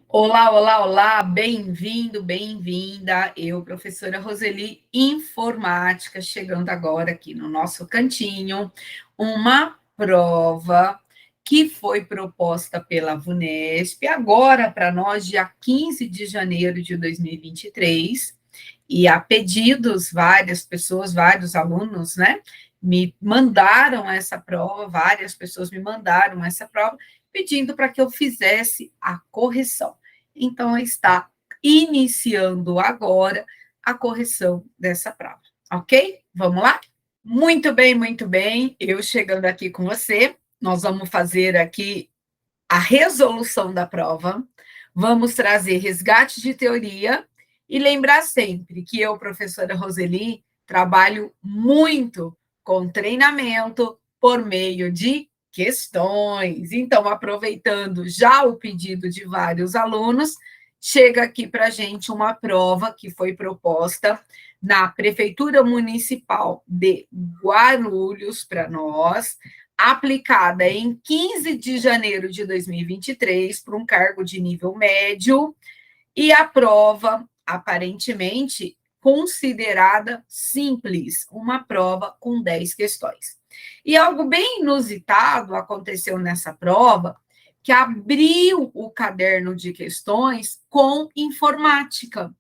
Olá, olá, olá, bem-vindo, bem-vinda. Eu, professora Roseli, informática, chegando agora aqui no nosso cantinho, uma prova que foi proposta pela VUNESP, agora para nós, dia 15 de janeiro de 2023, e a pedidos, várias pessoas, vários alunos, né, me mandaram essa prova, várias pessoas me mandaram essa prova, pedindo para que eu fizesse a correção. Então, está iniciando agora a correção dessa prova, ok? Vamos lá? Muito bem, muito bem. Eu chegando aqui com você, nós vamos fazer aqui a resolução da prova, vamos trazer resgate de teoria e lembrar sempre que eu, professora Roseli, trabalho muito com treinamento por meio de questões. Então, aproveitando já o pedido de vários alunos, chega aqui para a gente uma prova que foi proposta na Prefeitura Municipal de Guarulhos para nós, aplicada em 15 de janeiro de 2023 para um cargo de nível médio, e a prova, aparentemente, considerada simples, uma prova com 10 questões. E algo bem inusitado aconteceu nessa prova, que abriu o caderno de questões com informática.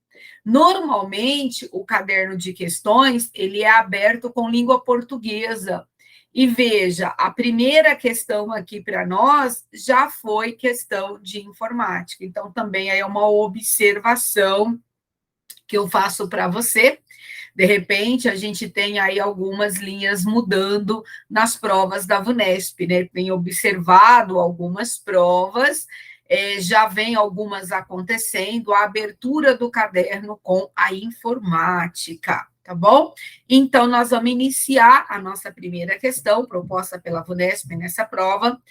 Normalmente, o caderno de questões, ele é aberto com língua portuguesa. E veja, a primeira questão aqui para nós já foi questão de informática. Então, também é uma observação que eu faço para você. De repente, a gente tem aí algumas linhas mudando nas provas da VUNESP, né? Tem observado algumas provas, já vem algumas acontecendo, a abertura do caderno com a informática, tá bom? Então, nós vamos iniciar a nossa primeira questão, proposta pela VUNESP nessa prova,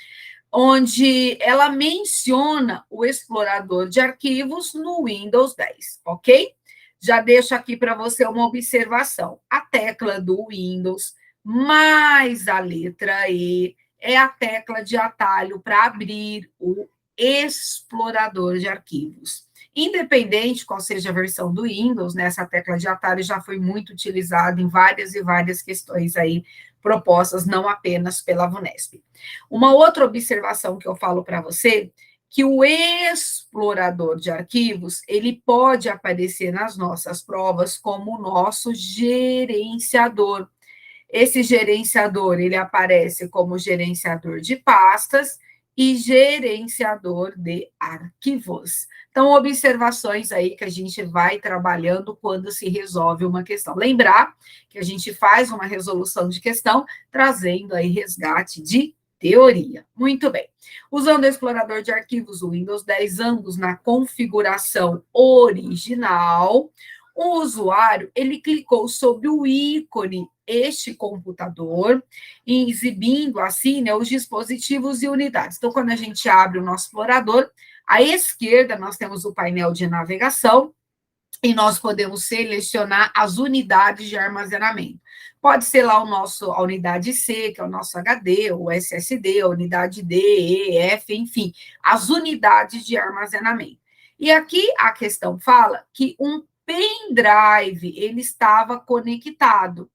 onde ela menciona o explorador de arquivos no Windows 10, ok? Já deixo aqui para você uma observação. A tecla do Windows mais a letra E é a tecla de atalho para abrir o explorador de arquivos. Independente qual seja a versão do Windows, né, essa tecla de atalho já foi muito utilizada em várias e várias questões aí propostas, não apenas pela VUNESP. Uma outra observação que eu falo para você, que o explorador de arquivos, ele pode aparecer nas nossas provas como o nosso gerenciador. Esse gerenciador, ele aparece como gerenciador de pastas e gerenciador de arquivos. Então, observações aí que a gente vai trabalhando quando se resolve uma questão. Lembrar que a gente faz uma resolução de questão trazendo aí resgate de teoria. Muito bem. Usando o explorador de arquivos, o Windows 10, ambos na configuração original, o usuário, ele clicou sobre o ícone este computador, exibindo assim, né, os dispositivos e unidades. Então, quando a gente abre o nosso explorador, à esquerda nós temos o painel de navegação e nós podemos selecionar as unidades de armazenamento. Pode ser lá a unidade C, que é o nosso HD, o SSD, a unidade D, E, F, enfim, as unidades de armazenamento. E aqui a questão fala que um pendrive ele estava conectado.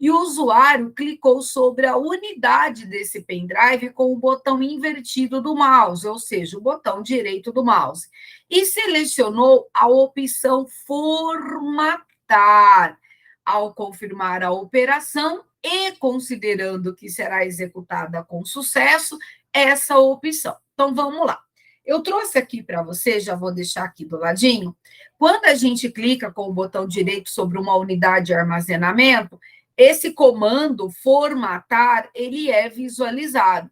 E o usuário clicou sobre a unidade desse pendrive com o botão invertido do mouse, ou seja, o botão direito do mouse, e selecionou a opção formatar. Ao confirmar a operação e considerando que será executada com sucesso essa opção. Então, vamos lá. Eu trouxe aqui para você, já vou deixar aqui do ladinho, quando a gente clica com o botão direito sobre uma unidade de armazenamento, esse comando formatar, ele é visualizado.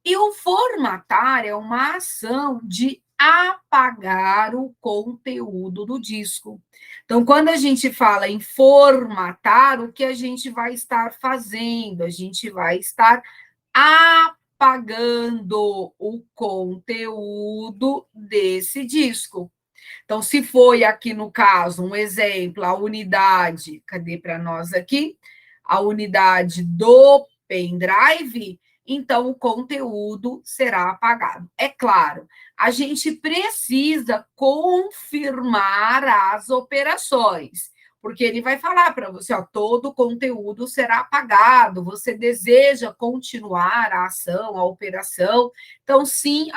E o formatar é uma ação de apagar o conteúdo do disco. Então, quando a gente fala em formatar, o que a gente vai estar fazendo? A gente vai estar apagando o conteúdo desse disco. Então, se foi aqui no caso, um exemplo, a unidade, cadê para nós aqui? A unidade do pendrive, então o conteúdo será apagado. É claro, a gente precisa confirmar as operações, porque ele vai falar para você, ó, todo o conteúdo será apagado, você deseja continuar a ação, a operação, então sim,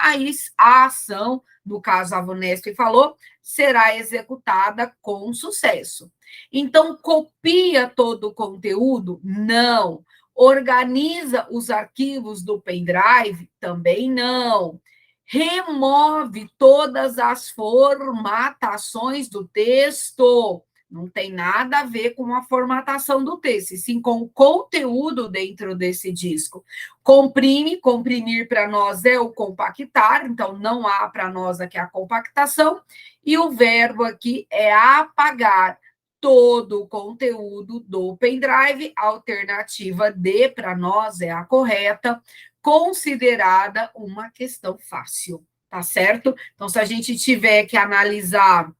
a ação, no caso a Vunesp falou, será executada com sucesso. Então, copia todo o conteúdo? Não. Organiza os arquivos do pendrive? Também não. Remove todas as formatações do texto? Não tem nada a ver com a formatação do texto, e sim com o conteúdo dentro desse disco. Comprime, comprimir para nós é o compactar, então não há para nós aqui a compactação, e o verbo aqui é apagar todo o conteúdo do pendrive. A alternativa D para nós é a correta, considerada uma questão fácil, tá certo? Então, se a gente tiver que analisar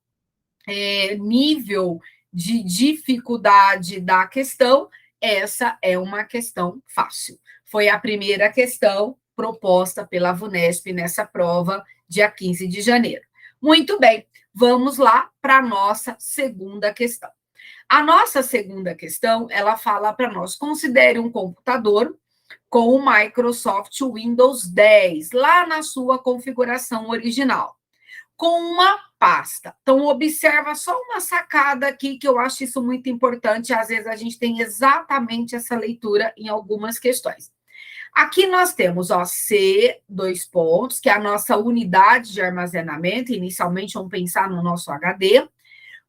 nível de dificuldade da questão, essa é uma questão fácil. Foi a primeira questão proposta pela Vunesp nessa prova, dia 15 de janeiro. Muito bem, vamos lá para a nossa segunda questão. A nossa segunda questão, ela fala para nós, considere um computador com o Microsoft Windows 10, lá na sua configuração original, com uma pasta. Então, observa só uma sacada aqui, que eu acho isso muito importante, às vezes a gente tem exatamente essa leitura em algumas questões. Aqui nós temos, ó, C, dois pontos, que é a nossa unidade de armazenamento, inicialmente vamos pensar no nosso HD.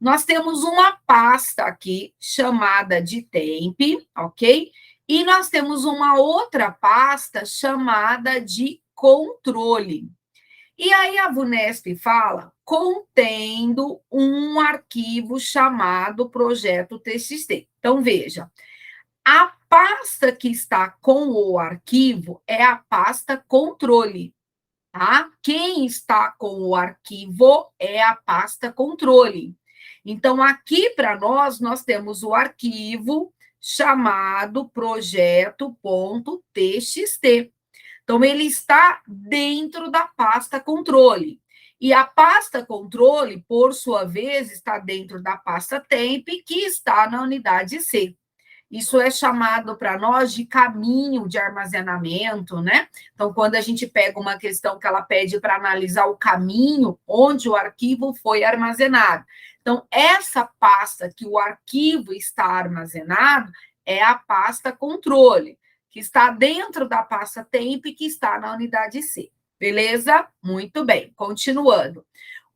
Nós temos uma pasta aqui chamada de temp, ok? E nós temos uma outra pasta chamada de controle. E aí a Vunesp fala contendo um arquivo chamado projeto TXT. Então, veja, a pasta que está com o arquivo é a pasta controle, tá? Quem está com o arquivo é a pasta controle. Então, aqui para nós temos o arquivo chamado projeto.txt. Então, ele está dentro da pasta controle. E a pasta controle, por sua vez, está dentro da pasta temp, que está na unidade C. Isso é chamado para nós de caminho de armazenamento, né? Então, quando a gente pega uma questão que ela pede para analisar o caminho onde o arquivo foi armazenado. Então, essa pasta que o arquivo está armazenado é a pasta controle, que está dentro da pasta temp, que está na unidade C. Beleza? Muito bem. Continuando.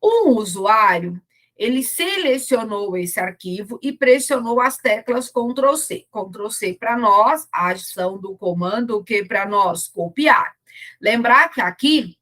Um usuário, ele selecionou esse arquivo e pressionou as teclas Ctrl+C. Ctrl+C para nós, a ação do comando, o que para nós? Copiar. Lembrar que aqui,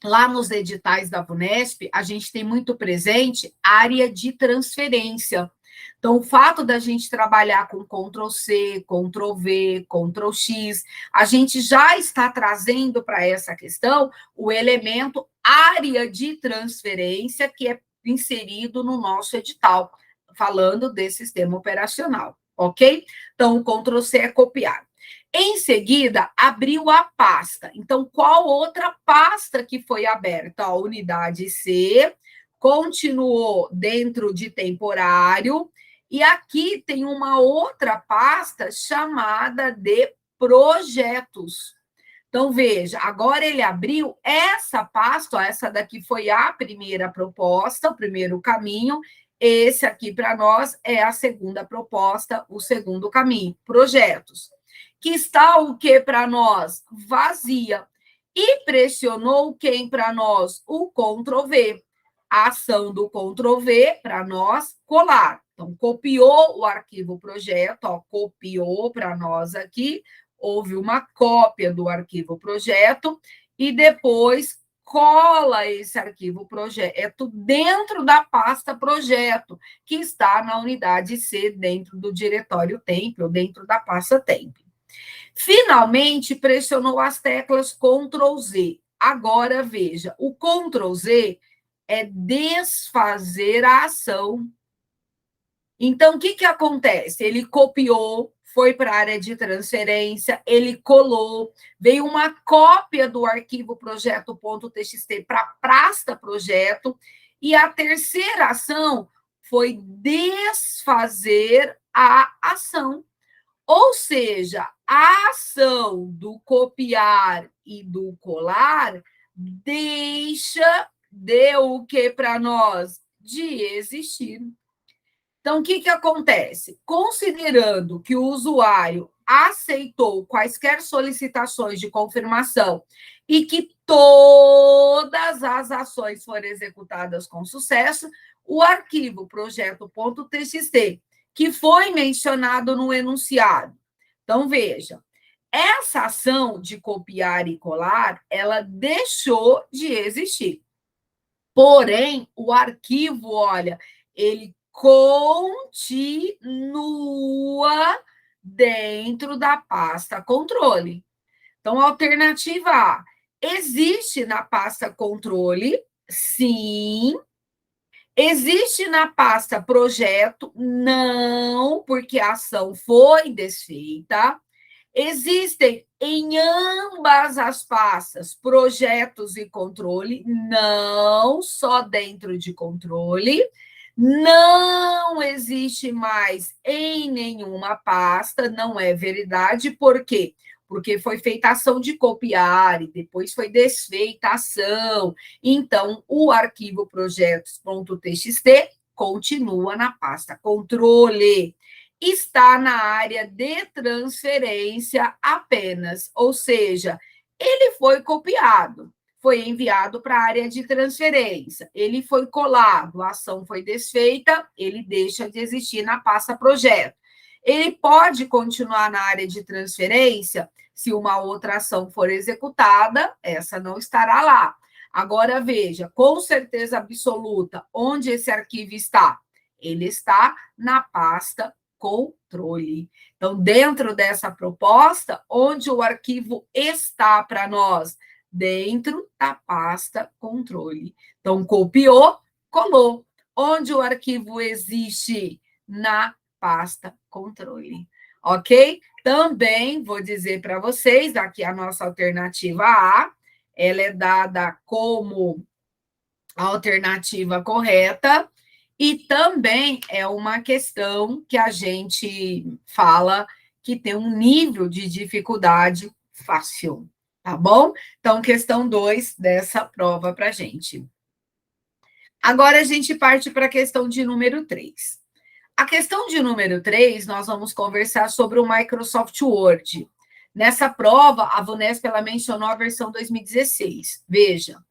lá nos editais da Vunesp, a gente tem muito presente área de transferência. Então, o fato da gente trabalhar com Ctrl+C, Ctrl+V, Ctrl+X, a gente já está trazendo para essa questão o elemento área de transferência, que é inserido no nosso edital, falando desse sistema operacional, ok? Então, o Ctrl+C é copiar. Em seguida, abriu a pasta. Então, qual outra pasta que foi aberta? A unidade C, continuou dentro de temporário, e aqui tem uma outra pasta chamada de projetos. Então, veja, agora ele abriu essa pasta, ó, essa daqui foi a primeira proposta, o primeiro caminho, esse aqui para nós é a segunda proposta, o segundo caminho, projetos. Que está o que para nós? Vazia. E pressionou quem para nós? O Ctrl+V. A ação do Ctrl+V para nós colar. Então, copiou o arquivo projeto, ó, copiou para nós aqui, houve uma cópia do arquivo projeto, e depois cola esse arquivo projeto dentro da pasta projeto, que está na unidade C, dentro do diretório temp, ou dentro da pasta temp. Finalmente, pressionou as teclas Ctrl+Z. Agora, veja, o Ctrl+Z é desfazer a ação. Então, o que acontece? Ele copiou, foi para a área de transferência, ele colou, veio uma cópia do arquivo projeto.txt para a pasta projeto, e a terceira ação foi desfazer a ação. Ou seja, a ação do copiar e do colar deixa de o que para nós? De existir. Então, o que acontece? Considerando que o usuário aceitou quaisquer solicitações de confirmação e que todas as ações foram executadas com sucesso, o arquivo projeto.txt, que foi mencionado no enunciado. Então, veja, essa ação de copiar e colar, ela deixou de existir. Porém, o arquivo, olha, ele continua dentro da pasta controle. Então, alternativa A, existe na pasta controle? Sim. Existe na pasta projeto? Não, porque a ação foi desfeita. Existem em ambas as pastas projetos e controle? Não, só dentro de controle. Não existe mais em nenhuma pasta, não é verdade. Por quê? Porque foi feita a ação de copiar e depois foi desfeita a ação. Então, o arquivo projetos.txt continua na pasta controle. Está na área de transferência apenas, ou seja, ele foi copiado, foi enviado para a área de transferência, ele foi colado, a ação foi desfeita, ele deixa de existir na pasta projeto. Ele pode continuar na área de transferência se uma outra ação for executada, essa não estará lá. Agora, veja, com certeza absoluta, onde esse arquivo está? Ele está na pasta controle. Então, dentro dessa proposta, onde o arquivo está para nós? Dentro da pasta controle. Então, copiou, colou. Onde o arquivo existe? Na pasta controle. Ok? Também vou dizer para vocês, aqui a nossa alternativa A, ela é dada como a alternativa correta, e também é uma questão que a gente fala que tem um nível de dificuldade fácil, tá bom? Então, questão 2 dessa prova para a gente. Agora a gente parte para a questão de número 3. A questão de número 3, nós vamos conversar sobre o Microsoft Word. Nessa prova, a VUNESP ela mencionou a versão 2016. Veja,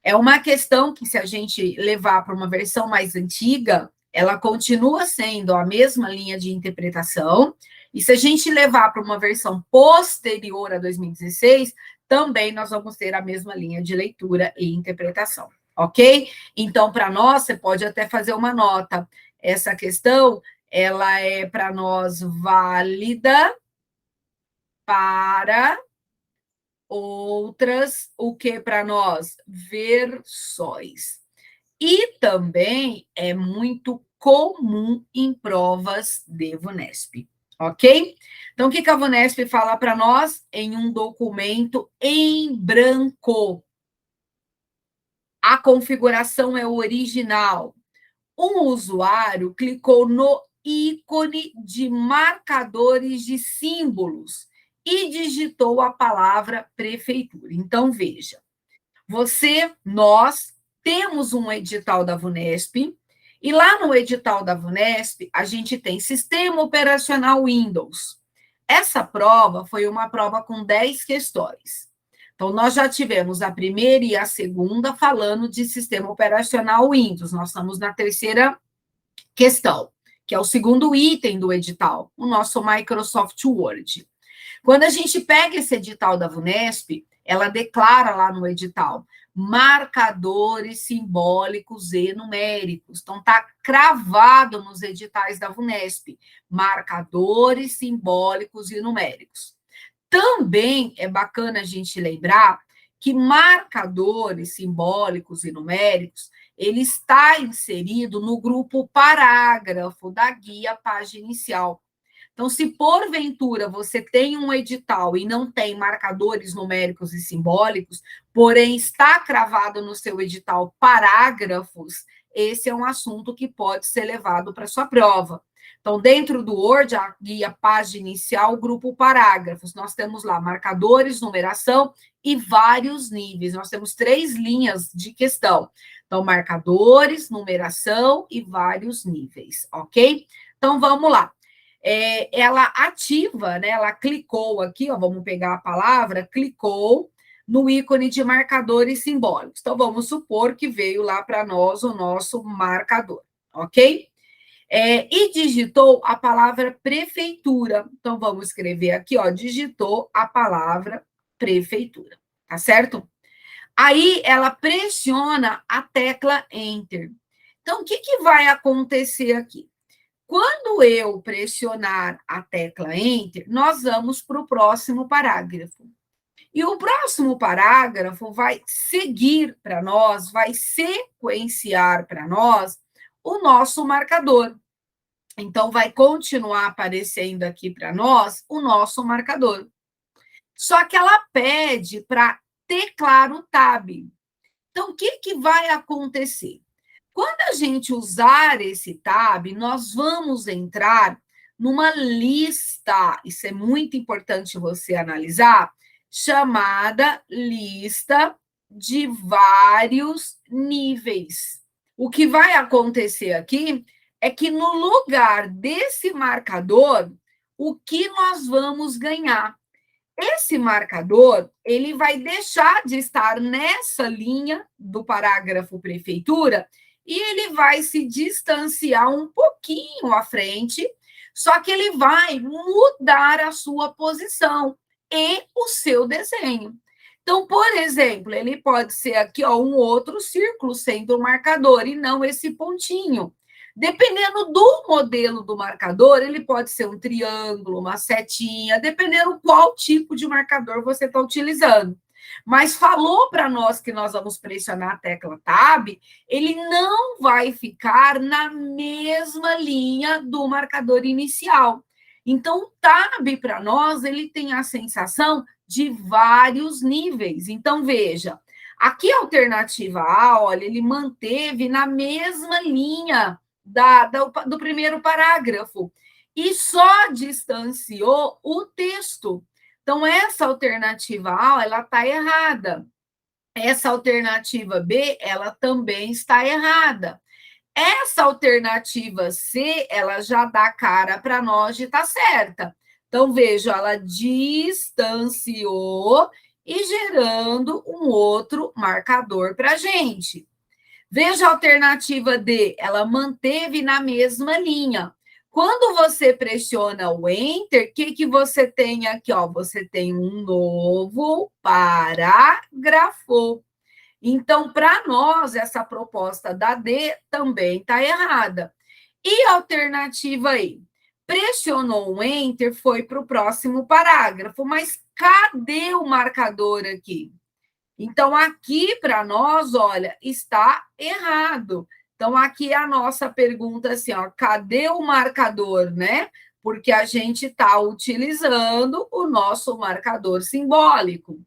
é uma questão que, se a gente levar para uma versão mais antiga, ela continua sendo a mesma linha de interpretação, e se a gente levar para uma versão posterior a 2016, também nós vamos ter a mesma linha de leitura e interpretação, ok? Então, para nós, você pode até fazer uma nota. Essa questão, ela é para nós válida para outras, o que para nós? Versões. E também é muito comum em provas de VUNESP, ok? Então, o que a VUNESP fala para nós? Em um documento em branco. A configuração é original. Um usuário clicou no ícone de marcadores de símbolos e digitou a palavra prefeitura. Então, veja, nós temos um edital da VUNESP, e lá no edital da VUNESP, a gente tem Sistema Operacional Windows. Essa prova foi uma prova com 10 questões. Então, nós já tivemos a primeira e a segunda falando de Sistema Operacional Windows. Nós estamos na terceira questão, que é o segundo item do edital, o nosso Microsoft Word. Quando a gente pega esse edital da VUNESP, ela declara lá no edital marcadores simbólicos e numéricos. Então, está cravado nos editais da VUNESP, marcadores simbólicos e numéricos. Também é bacana a gente lembrar que marcadores simbólicos e numéricos, ele está inserido no grupo parágrafo da guia página inicial. Então, se porventura você tem um edital e não tem marcadores numéricos e simbólicos, porém está cravado no seu edital parágrafos, esse é um assunto que pode ser levado para sua prova. Então, dentro do Word, a guia página inicial, grupo parágrafos, nós temos lá marcadores, numeração e vários níveis. Nós temos 3 linhas de questão. Então, marcadores, numeração e vários níveis, ok? Então, vamos lá. Ela ativa, né? Ela clicou aqui, ó, vamos pegar a palavra, clicou no ícone de marcadores simbólicos. Então, vamos supor que veio lá para nós o nosso marcador, ok? E digitou a palavra prefeitura. Então, vamos escrever aqui, ó, digitou a palavra prefeitura, tá certo? Aí, ela pressiona a tecla Enter. Então, o que, que vai acontecer aqui? Quando eu pressionar a tecla Enter, nós vamos para o próximo parágrafo. E o próximo parágrafo vai seguir para nós, vai sequenciar para nós o nosso marcador. Então, vai continuar aparecendo aqui para nós o nosso marcador. Só que ela pede para teclar o Tab. Então, o que, que vai acontecer? Quando a gente usar esse tab, nós vamos entrar numa lista, isso é muito importante você analisar, chamada lista de vários níveis. O que vai acontecer aqui é que no lugar desse marcador, o que nós vamos ganhar? Esse marcador, ele vai deixar de estar nessa linha do parágrafo prefeitura e ele vai se distanciar um pouquinho à frente, só que ele vai mudar a sua posição e o seu desenho. Então, por exemplo, ele pode ser aqui, ó, um outro círculo sendo o marcador e não esse pontinho. Dependendo do modelo do marcador, ele pode ser um triângulo, uma setinha, dependendo qual tipo de marcador você está utilizando. Mas falou para nós que nós vamos pressionar a tecla Tab, ele não vai ficar na mesma linha do marcador inicial. Então, o Tab, para nós, ele tem a sensação de vários níveis. Então, veja, aqui a alternativa A, olha, ele manteve na mesma linha do primeiro parágrafo e só distanciou o texto. Então, essa alternativa A, ela está errada. Essa alternativa B, ela também está errada. Essa alternativa C, ela já dá cara para nós de estar certa. Então, veja, ela distanciou e gerando um outro marcador para a gente. Veja a alternativa D, ela manteve na mesma linha. Quando você pressiona o Enter, o que, que você tem aqui? Ó? Você tem um novo parágrafo. Então, para nós, essa proposta da D também está errada. E a alternativa E? Pressionou o Enter, foi para o próximo parágrafo, mas cadê o marcador aqui? Então, aqui para nós, olha, está errado. Então, aqui é a nossa pergunta assim, ó, cadê o marcador, né? Porque a gente está utilizando o nosso marcador simbólico.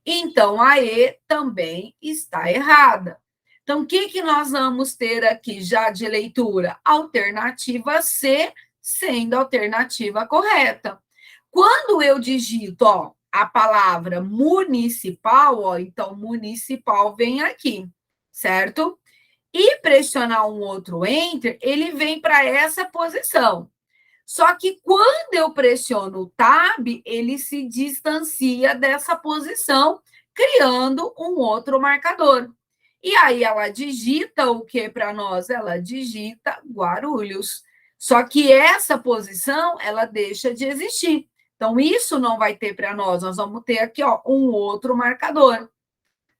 Então, a E também está errada. Então, o que, que nós vamos ter aqui já de leitura? Alternativa C sendo a alternativa correta. Quando eu digito, ó, a palavra municipal, ó, então municipal vem aqui, certo? E pressionar um outro Enter, ele vem para essa posição. Só que quando eu pressiono o Tab, ele se distancia dessa posição, criando um outro marcador. E aí ela digita o que para nós? Ela digita Guarulhos. Só que essa posição, ela deixa de existir. Então, isso não vai ter para nós. Nós vamos ter aqui, ó, um outro marcador.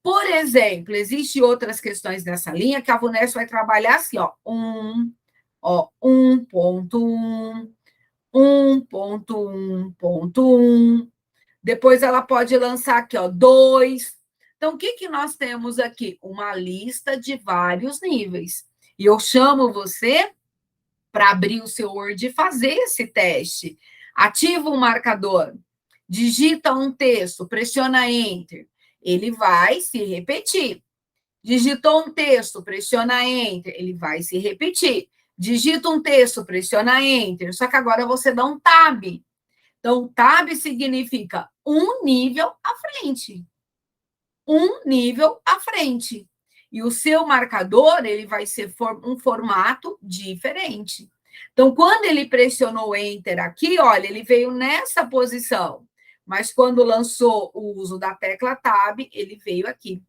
Por exemplo, existem outras questões nessa linha que a VUNESP vai trabalhar assim, ó, 1.1, 1.1.1. Depois ela pode lançar aqui, ó, 2. Então, o que, que nós temos aqui? Uma lista de vários níveis. E eu chamo você para abrir o seu Word e fazer esse teste. Ativa o marcador, digita um texto, pressiona Enter, ele vai se repetir. Digitou um texto, pressiona Enter, ele vai se repetir. Digita um texto, pressiona Enter, só que agora você dá um Tab. Então, Tab significa um nível à frente. Um nível à frente. E o seu marcador, ele vai ser um formato diferente. Então, quando ele pressionou Enter aqui, olha, ele veio nessa posição. Mas quando lançou o uso da tecla Tab, ele veio aqui.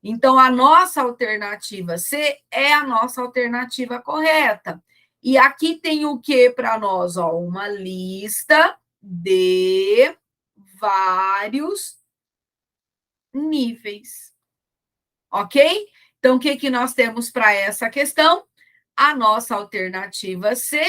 Então, a nossa alternativa C é a nossa alternativa correta. E aqui tem o que para nós? Ó, uma lista de vários níveis. Ok? Então, o que nós temos para essa questão? A nossa alternativa C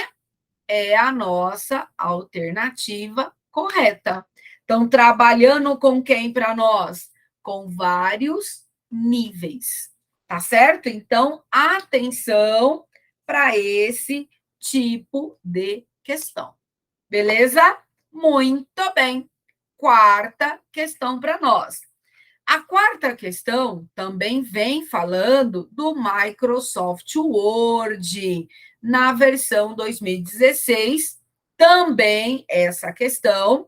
é a nossa alternativa correta. Então, trabalhando com quem para nós? Com vários níveis, tá certo? Então, atenção para esse tipo de questão. Beleza? Muito bem. Quarta questão para nós. A quarta questão também vem falando do Microsoft Word na versão 2016. Também essa questão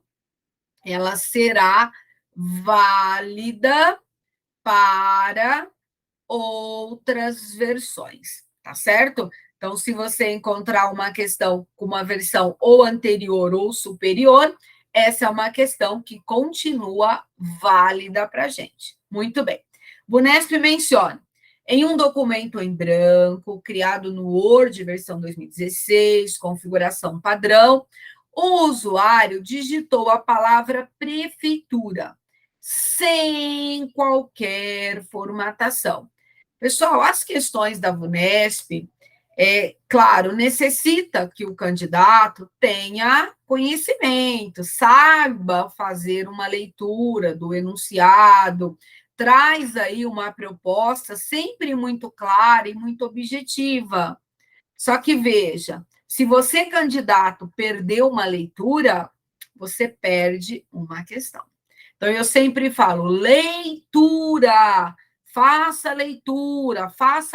ela será válida para outras versões, tá certo? Então, se você encontrar uma questão com uma versão ou anterior ou superior, essa é uma questão que continua válida para a gente. Muito bem. Bunesp menciona, em um documento em branco, criado no Word, versão 2016, configuração padrão, o usuário digitou a palavra prefeitura, sem qualquer formatação. Pessoal, as questões da VUNESP, claro, necessita que o candidato tenha conhecimento, saiba fazer uma leitura do enunciado, traz aí uma proposta sempre muito clara e muito objetiva. Só que veja, se você, candidato, perdeu uma leitura, você perde uma questão. Então, eu sempre falo, leitura, faça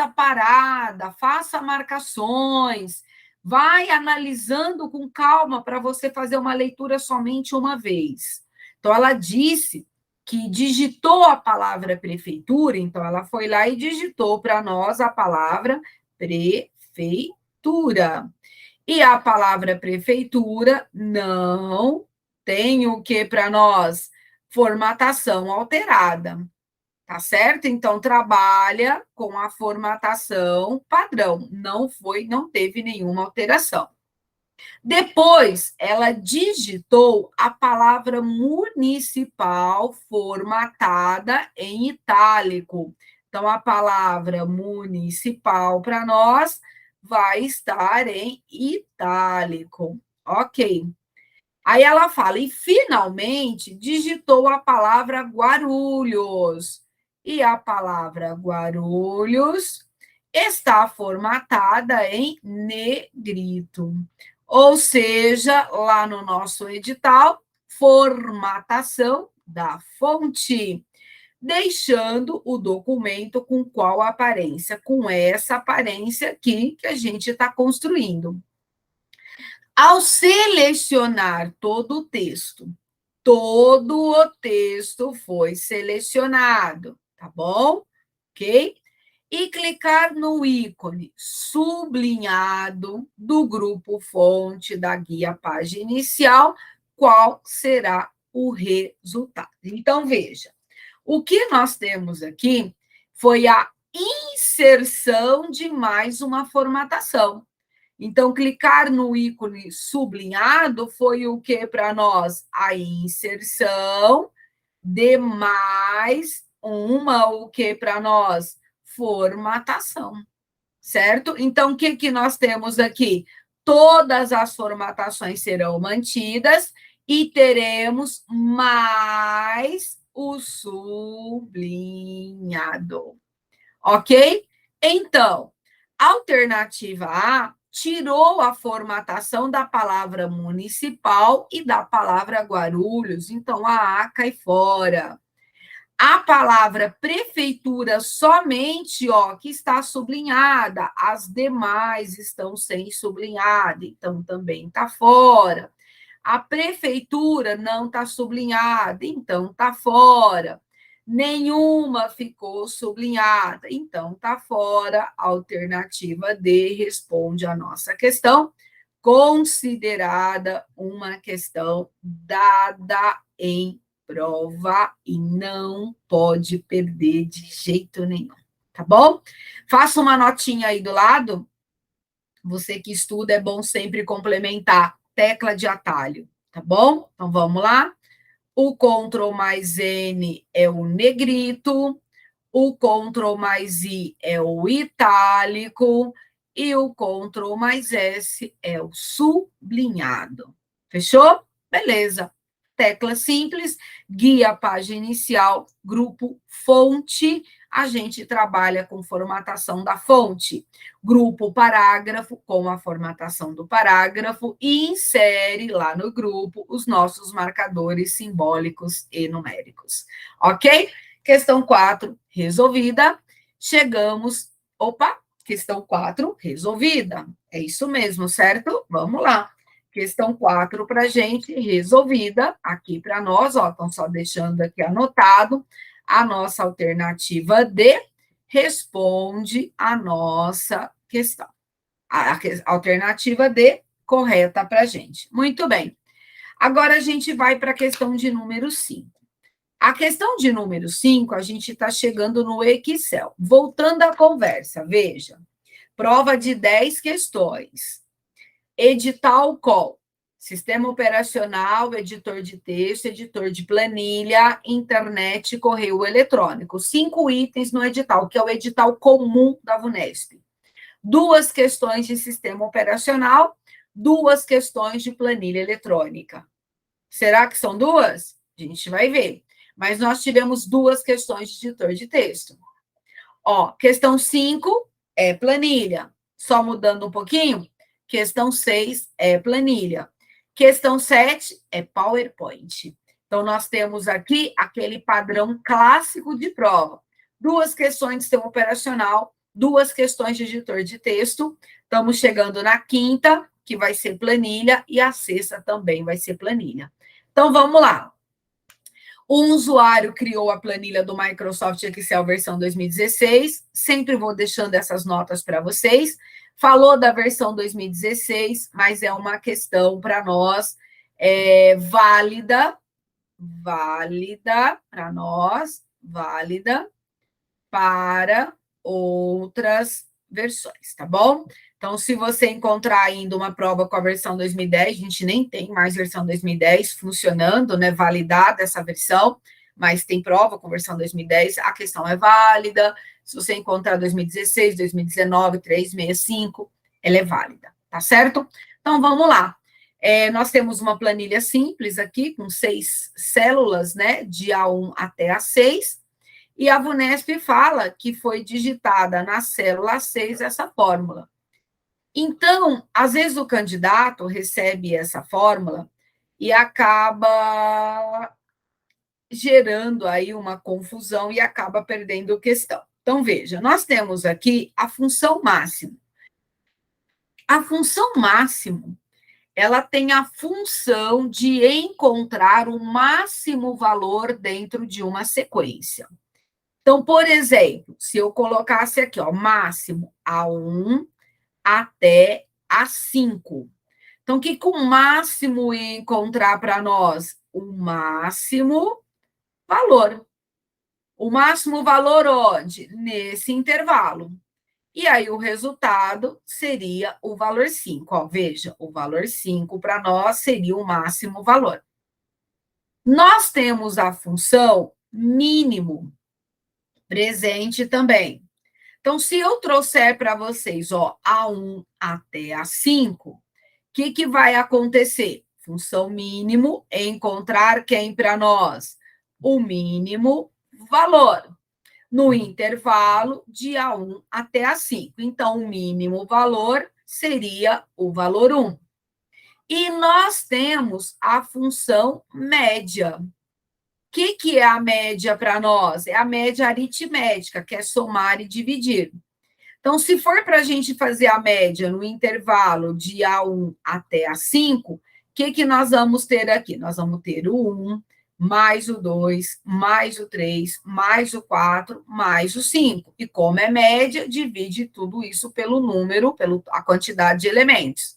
parada, faça marcações, vai analisando com calma para você fazer uma leitura somente uma vez. Então, ela disse que digitou a palavra prefeitura, então ela foi lá e digitou para nós a palavra prefeitura. E a palavra prefeitura não tem o que para nós? Formatação alterada, tá certo? Então, trabalha com a formatação padrão, não teve nenhuma alteração. Depois, ela digitou a palavra municipal formatada em itálico. Então, a palavra municipal para nós vai estar em itálico. Ok. Aí ela fala, e finalmente digitou a palavra Guarulhos. E a palavra Guarulhos está formatada em negrito. Ou seja, lá no nosso edital, formatação da fonte, deixando o documento com qual aparência? Com essa aparência aqui que a gente está construindo. Ao selecionar todo o texto foi selecionado, tá bom? Ok? E clicar no ícone sublinhado do grupo fonte da guia página inicial, qual será o resultado? Então, veja, o que nós temos aqui foi a inserção de mais uma formatação. Então, clicar no ícone sublinhado foi o que para nós? A inserção de mais uma, o que para nós? Formatação, certo? Então, o que nós temos aqui? Todas as formatações serão mantidas e teremos mais o sublinhado, ok? Então, alternativa A tirou a formatação da palavra municipal e da palavra Guarulhos, então a cai fora. A palavra prefeitura somente, ó, que está sublinhada, as demais estão sem sublinhada, então também está fora. A prefeitura não está sublinhada, então está fora. Nenhuma ficou sublinhada, então está fora. Alternativa D responde a nossa questão, considerada uma questão dada em prova e não pode perder de jeito nenhum, tá bom? Faça uma notinha aí do lado. Você que estuda, é bom sempre complementar tecla de atalho, tá bom? Então vamos lá. O Ctrl mais N é o negrito, o Ctrl mais I é o itálico e o Ctrl mais S é o sublinhado. Fechou? Beleza. Tecla simples, guia página inicial, grupo fonte, a gente trabalha com formatação da fonte. Grupo parágrafo, com a formatação do parágrafo, e insere lá no grupo os nossos marcadores simbólicos e numéricos. Ok? Questão 4, resolvida. Chegamos. Opa, questão 4, resolvida. É isso mesmo, certo? Vamos lá. Questão 4 para a gente, resolvida. Aqui para nós, ó, estão só deixando aqui anotado. A nossa alternativa D responde a nossa questão. A alternativa D correta para a gente. Muito bem. Agora a gente vai para a questão de número 5. A questão de número 5, a gente está chegando no Excel. Voltando à conversa, veja. Prova de 10 questões. Edital qual? Sistema operacional, editor de texto, editor de planilha, internet, correio eletrônico. 5 itens no edital, que é o edital comum da VUNESP. 2 questões de sistema operacional, 2 questões de planilha eletrônica. Será que são 2? A gente vai ver. Mas nós tivemos 2 questões de editor de texto. Ó, questão 5 é planilha. Só mudando um pouquinho, questão 6 é planilha. Questão 7 é PowerPoint. Então, nós temos aqui aquele padrão clássico de prova. 2 questões de sistema operacional, 2 questões de editor de texto. Estamos chegando na quinta, que vai ser planilha, e a sexta também vai ser planilha. Então, vamos lá. Um usuário criou a planilha do Microsoft Excel versão 2016. Sempre vou deixando essas notas para vocês. Falou da versão 2016, mas é uma questão para nós válida para nós, válida para outras versões, tá bom? Então, se você encontrar ainda uma prova com a versão 2010, a gente nem tem mais versão 2010 funcionando, né? Validada essa versão, mas tem prova com versão 2010, a questão é válida. Se você encontrar 2016, 2019, 365, ela é válida, tá certo? Então, vamos lá. Nós temos uma planilha simples aqui, com 6 células, né? De A1 até A6. E a VUNESP fala que foi digitada na célula 6 essa fórmula. Então, às vezes o candidato recebe essa fórmula e acaba gerando aí uma confusão e acaba perdendo questão. Então, veja, nós temos aqui a função máximo. A função máximo, ela tem a função de encontrar o máximo valor dentro de uma sequência. Então, por exemplo, se eu colocasse aqui, ó, máximo A1 até A5. Então, o que o máximo ia encontrar para nós? O máximo valor. O máximo valor onde? Nesse intervalo. E aí, o resultado seria o valor 5. Ó, veja, o valor 5 para nós seria o máximo valor. Nós temos a função mínimo presente também. Então, se eu trouxer para vocês, ó, A1 até A5, o que vai acontecer? Função mínimo é encontrar quem para nós? O mínimo valor no intervalo de A1 até A5. Então, o mínimo valor seria o valor 1. E nós temos a função média. O que é a média para nós? É a média aritmética, que é somar e dividir. Então, se for para a gente fazer a média no intervalo de A1 até A5, o que nós vamos ter aqui? Nós vamos ter o 1, mais o 2, mais o 3, mais o 4, mais o 5. E como é média, divide tudo isso pelo número, pela quantidade de elementos.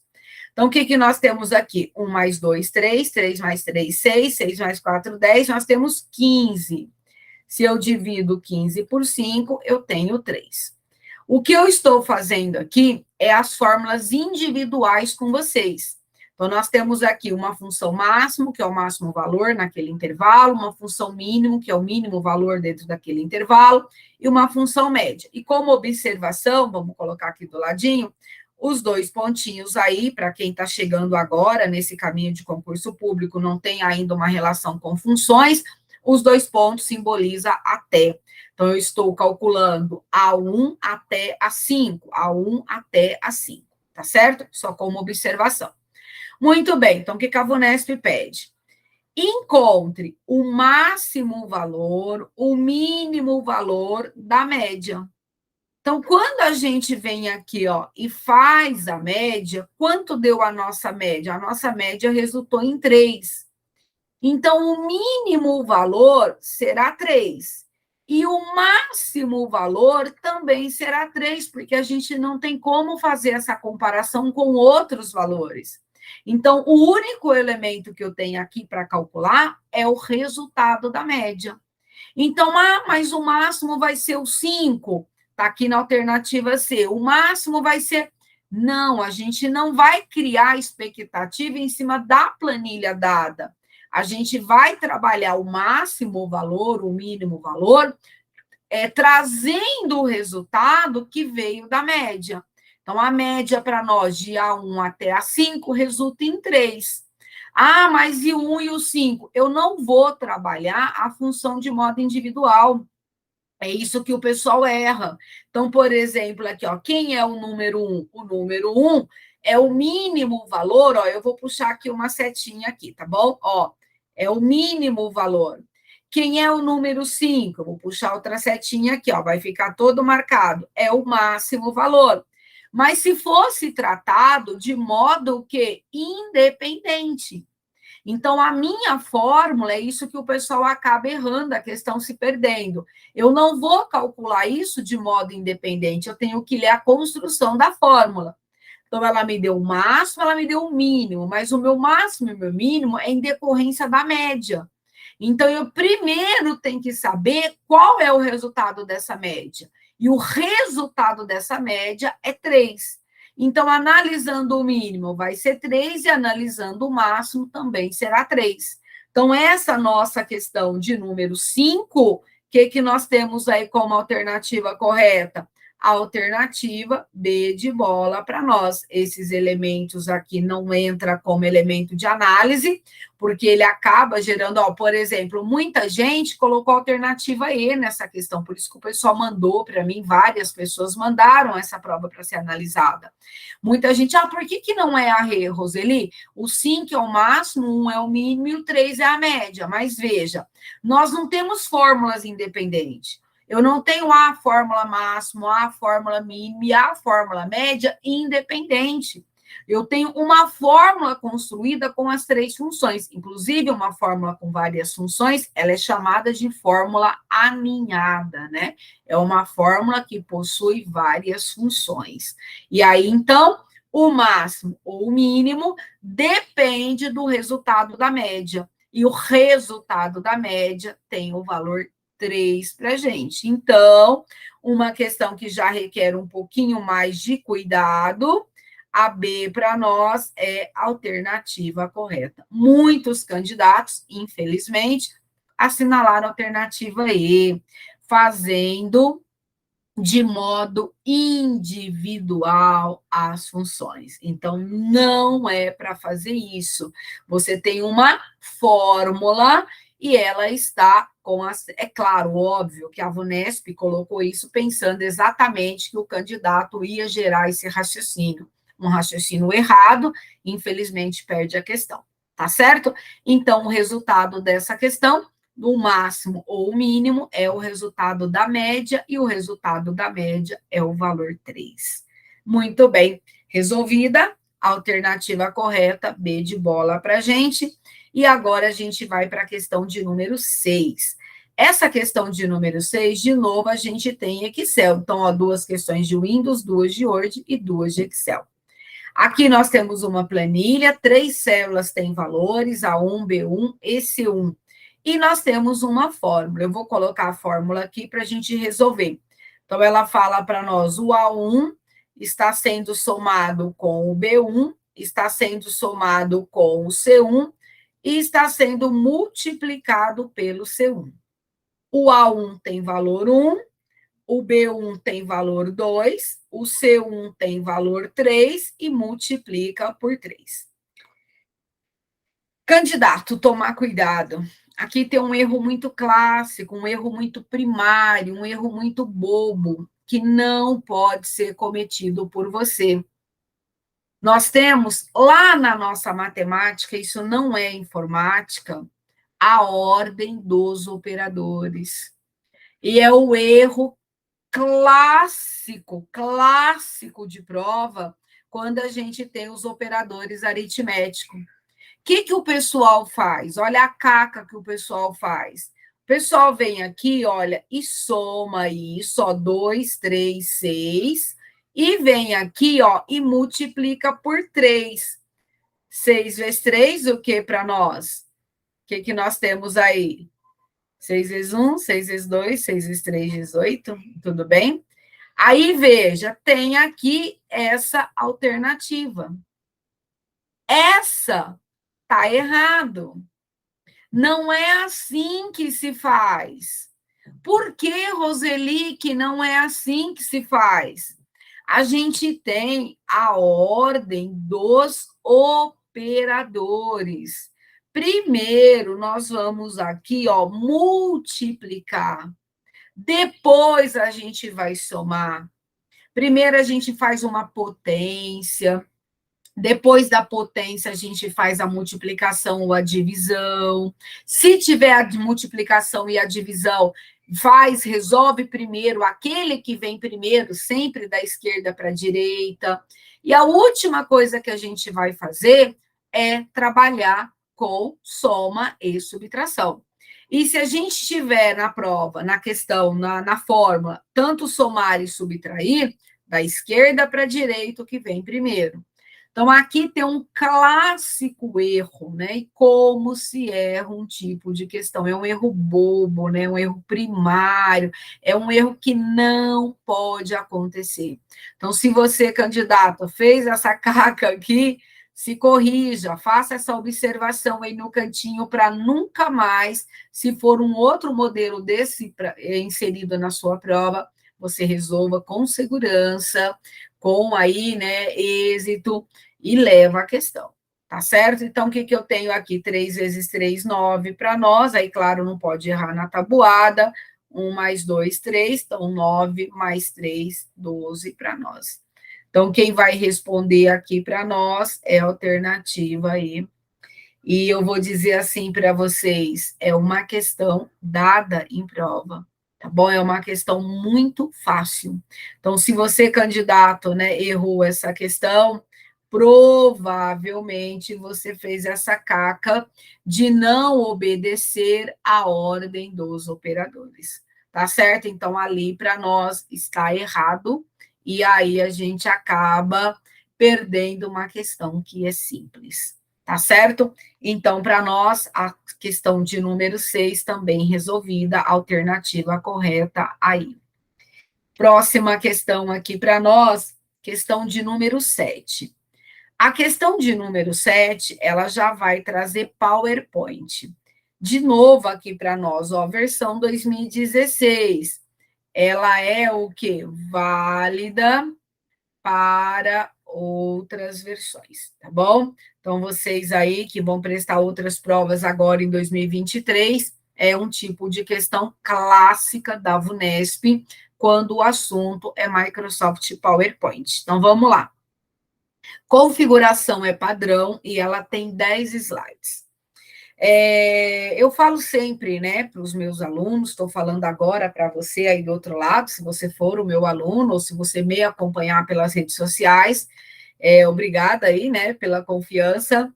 Então, o que nós temos aqui? 1 mais 2, 3, 3 mais 3, 6, 6 mais 4, 10, nós temos 15. Se eu divido 15 por 5, eu tenho 3. O que eu estou fazendo aqui é as fórmulas individuais com vocês. Então, nós temos aqui uma função máximo, que é o máximo valor naquele intervalo, uma função mínimo, que é o mínimo valor dentro daquele intervalo, e uma função média. E como observação, vamos colocar aqui do ladinho, os 2 pontinhos aí, para quem está chegando agora nesse caminho de concurso público, não tem ainda uma relação com funções, os 2 pontos simbolizam até. Então, eu estou calculando A1 até A5, A1 até A5, tá certo? Só como observação. Muito bem, então, o que a VUNESP pede? Encontre o máximo valor, o mínimo valor da média. Então, quando a gente vem aqui, ó, e faz a média, quanto deu a nossa média? A nossa média resultou em 3. Então, o mínimo valor será 3. E o máximo valor também será 3, porque a gente não tem como fazer essa comparação com outros valores. Então, o único elemento que eu tenho aqui para calcular é o resultado da média. Então, mas o máximo vai ser o 5. Está aqui na alternativa C. O máximo vai ser... Não, a gente não vai criar expectativa em cima da planilha dada. A gente vai trabalhar o máximo valor, o mínimo valor, trazendo o resultado que veio da média. Então, a média para nós de A1 até A5 resulta em 3. Ah, mas e o 1 e o 5? Eu não vou trabalhar a função de modo individual. É isso que o pessoal erra. Então, por exemplo, aqui, ó, quem é o número 1? O número 1 é o mínimo valor, ó, eu vou puxar aqui uma setinha aqui, tá bom? Ó, é o mínimo valor. Quem é o número 5? Eu vou puxar outra setinha aqui, ó, vai ficar todo marcado. É o máximo valor. Mas se fosse tratado de modo que independente. Então, a minha fórmula é isso que o pessoal acaba errando, a questão se perdendo. Eu não vou calcular isso de modo independente, eu tenho que ler a construção da fórmula. Então, ela me deu o máximo, ela me deu o mínimo, mas o meu máximo e o meu mínimo é em decorrência da média. Então, eu primeiro tenho que saber qual é o resultado dessa média. E o resultado dessa média é 3. Então, analisando o mínimo vai ser 3 e analisando o máximo também será 3. Então, essa nossa questão de número 5, o que nós temos aí como alternativa correta? A alternativa B de bola para nós. Esses elementos aqui não entram como elemento de análise, porque ele acaba gerando, ó, por exemplo, muita gente colocou a alternativa E nessa questão, por isso que o pessoal mandou para mim, várias pessoas mandaram essa prova para ser analisada. Muita gente, por que não é a E, Roseli? O 5 é o máximo, o 1 é o mínimo e o 3 é a média. Mas veja, nós não temos fórmulas independentes. Eu não tenho a fórmula máximo, a fórmula mínima e a fórmula média independente. Eu tenho uma fórmula construída com as 3 funções, inclusive uma fórmula com várias funções, ela é chamada de fórmula aninhada, né? É uma fórmula que possui várias funções. E aí, então, o máximo ou o mínimo depende do resultado da média. E o resultado da média tem o valor 3 para a gente. Então, uma questão que já requer um pouquinho mais de cuidado, a B para nós é a alternativa correta. Muitos candidatos, infelizmente, assinalaram a alternativa E, fazendo de modo individual as funções. Então, não é para fazer isso. Você tem uma fórmula e ela está com as... É claro, óbvio, que a VUNESP colocou isso pensando exatamente que o candidato ia gerar esse raciocínio. um raciocínio errado, infelizmente perde a questão, tá certo? Então, o resultado dessa questão, o máximo ou o mínimo, é o resultado da média, e o resultado da média é o valor 3. Muito bem, resolvida, alternativa correta, B de bola para a gente. E agora a gente vai para a questão de número 6. Essa questão de número 6, de novo, a gente tem Excel. Então, ó, 2 questões de Windows, 2 de Word e 2 de Excel. Aqui nós temos uma planilha, 3 células têm valores, A1, B1 e C1. E nós temos uma fórmula. Eu vou colocar a fórmula aqui para a gente resolver. Então, ela fala para nós, o A1 está sendo somado com o B1, está sendo somado com o C1 e está sendo multiplicado pelo C1. O A1 tem valor 1, o B1 tem valor 2, o C1 tem valor 3 e multiplica por 3. Candidato, tomar cuidado. Aqui tem um erro muito clássico, um erro muito primário, um erro muito bobo, que não pode ser cometido por você. Nós temos lá na nossa matemática, isso não é informática, a ordem dos operadores. E é o erro clássico de prova, quando a gente tem os operadores aritméticos. O que o pessoal faz? Olha a caca que o pessoal faz. O pessoal vem aqui, olha, e soma isso, ó, 2, 3, 6, e vem aqui, ó, e multiplica por 3. 6 vezes 3, o que para nós? O que nós temos aí? 6 vezes 1, 6 vezes 2, 6 vezes 3, 18, tudo bem? Aí, veja, tem aqui essa alternativa. Essa tá errado. Não é assim que se faz. Por que, Roseli, que não é assim que se faz? A gente tem a ordem dos operadores. Primeiro, nós vamos aqui, ó, multiplicar. Depois a gente vai somar. Primeiro a gente faz uma potência. Depois da potência, a gente faz a multiplicação ou a divisão. Se tiver a multiplicação e a divisão, resolve primeiro aquele que vem primeiro, sempre da esquerda para a direita. E a última coisa que a gente vai fazer é trabalhar com soma e subtração. E se a gente tiver na prova, na questão, na fórmula, tanto somar e subtrair, da esquerda para a direita, o que vem primeiro. Então, aqui tem um clássico erro, né? E como se erra um tipo de questão. É um erro bobo, né? Um erro primário, é um erro que não pode acontecer. Então, se você, candidato, fez essa caca aqui, se corrija, faça essa observação aí no cantinho para nunca mais, se for um outro modelo desse inserido na sua prova, você resolva com segurança, com aí, né, êxito, e leva a questão, tá certo? Então, o que eu tenho aqui? 3 vezes 3, 9 para nós, aí, claro, não pode errar na tabuada, 1 mais 2, 3, então 9 mais 3, 12 para nós. Então, quem vai responder aqui para nós é a alternativa aí. E eu vou dizer assim para vocês, é uma questão dada em prova, tá bom? É uma questão muito fácil. Então, se você, candidato, né, errou essa questão, provavelmente você fez essa caca de não obedecer a ordem dos operadores, tá certo? Então, ali para nós está errado, e aí a gente acaba perdendo uma questão que é simples, tá certo? Então, para nós, a questão de número 6 também resolvida, alternativa correta aí. Próxima questão aqui para nós, questão de número 7. A questão de número 7, ela já vai trazer PowerPoint. De novo aqui para nós, ó, versão 2016. Ela é o quê? Válida para outras versões, tá bom? Então, vocês aí que vão prestar outras provas agora em 2023, é um tipo de questão clássica da VUNESP, quando o assunto é Microsoft PowerPoint. Então, vamos lá. Configuração é padrão e ela tem 10 slides. Eu falo sempre, né, para os meus alunos, estou falando agora para você aí do outro lado, se você for o meu aluno ou se você me acompanhar pelas redes sociais, obrigada aí, né, pela confiança.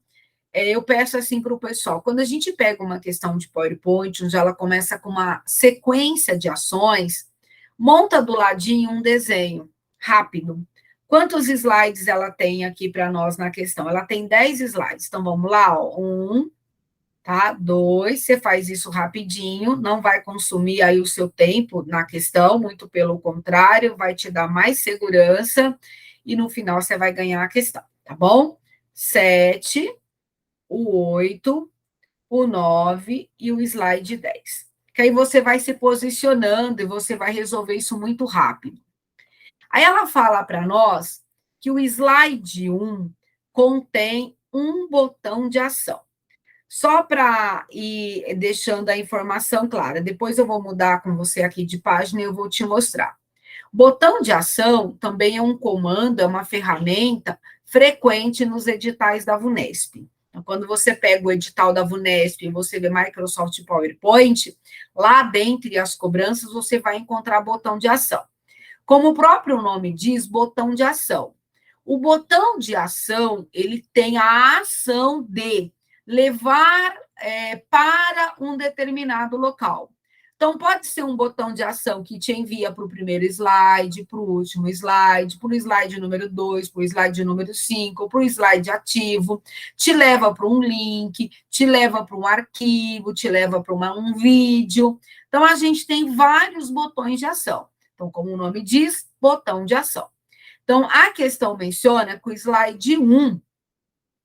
Eu peço assim para o pessoal, quando a gente pega uma questão de PowerPoint, onde ela começa com uma sequência de ações, monta do ladinho um desenho rápido. Quantos slides ela tem aqui para nós na questão? Ela tem 10 slides. Então, vamos lá, ó. 1, tá? 2, você faz isso rapidinho, não vai consumir aí o seu tempo na questão, muito pelo contrário, vai te dar mais segurança e no final você vai ganhar a questão, tá bom? 7, o 8, o 9 e o slide 10. Que aí você vai se posicionando e você vai resolver isso muito rápido. Aí ela fala para nós que o slide 1 contém um botão de ação. Só para ir deixando a informação clara, depois eu vou mudar com você aqui de página e eu vou te mostrar. Botão de ação também é um comando, é uma ferramenta frequente nos editais da VUNESP. Então, quando você pega o edital da VUNESP e você vê Microsoft PowerPoint, lá dentre as cobranças você vai encontrar botão de ação. Como o próprio nome diz, botão de ação. O botão de ação, ele tem a ação de levar para um determinado local. Então, pode ser um botão de ação que te envia para o primeiro slide, para o último slide, para o slide número 2, para o slide número 5, para o slide ativo, te leva para um link, te leva para um arquivo, te leva para um vídeo. Então, a gente tem vários botões de ação. Então, como o nome diz, botão de ação. Então, a questão menciona que o slide 1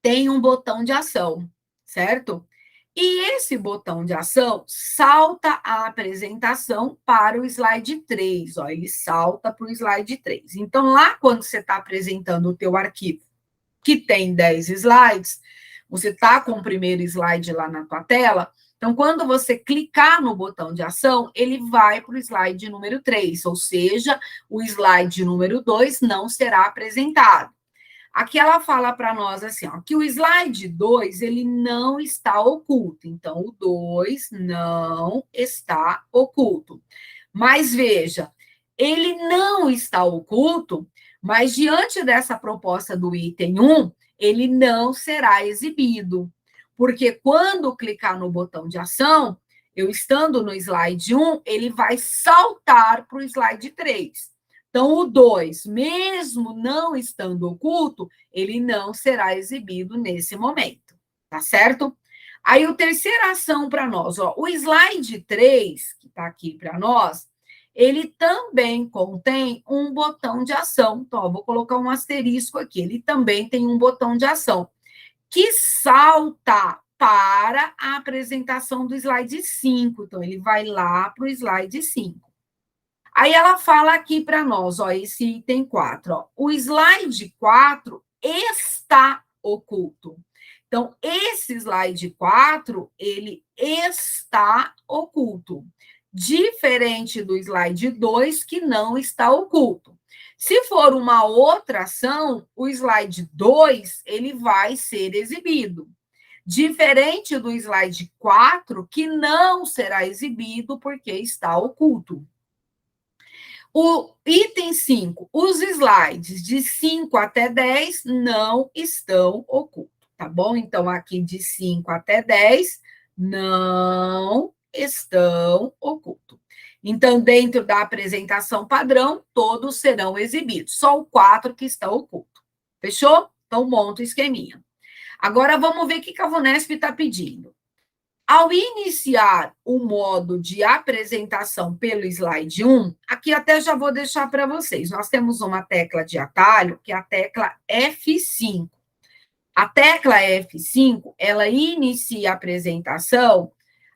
tem um botão de ação, certo? E esse botão de ação salta a apresentação para o slide 3, ó, ele salta para o slide 3. Então, lá quando você está apresentando o teu arquivo, que tem 10 slides, você está com o primeiro slide lá na tua tela, então, quando você clicar no botão de ação, ele vai para o slide número 3, ou seja, o slide número 2 não será apresentado. Aqui ela fala para nós assim, ó, que o slide 2, ele não está oculto. Então, o 2 não está oculto. Mas veja, ele não está oculto, mas diante dessa proposta do item 1, ele não será exibido. Porque quando clicar no botão de ação, eu estando no slide 1, ele vai saltar para o slide 3. Então, o 2, mesmo não estando oculto, ele não será exibido nesse momento, tá certo? Aí, a terceira ação para nós, ó, o slide 3, que está aqui para nós, ele também contém um botão de ação. Então, ó, vou colocar um asterisco aqui. Ele também tem um botão de ação que salta para a apresentação do slide 5. Então, ele vai lá para o slide 5. Aí ela fala aqui para nós, ó, esse item 4, ó, o slide 4 está oculto. Então, esse slide 4, ele está oculto, diferente do slide 2, que não está oculto. Se for uma outra ação, o slide 2, ele vai ser exibido. Diferente do slide 4, que não será exibido porque está oculto. O item 5, os slides de 5 até 10 não estão ocultos, tá bom? Então, aqui de 5 até 10 não estão ocultos. Então, dentro da apresentação padrão, todos serão exibidos, só o 4 que está oculto. Fechou? Então, monta o esqueminha. Agora, vamos ver o que a VUNESP está pedindo. Ao iniciar o modo de apresentação pelo slide 1, aqui até já vou deixar para vocês. Nós temos uma tecla de atalho, que é a tecla F5. A tecla F5, ela inicia a apresentação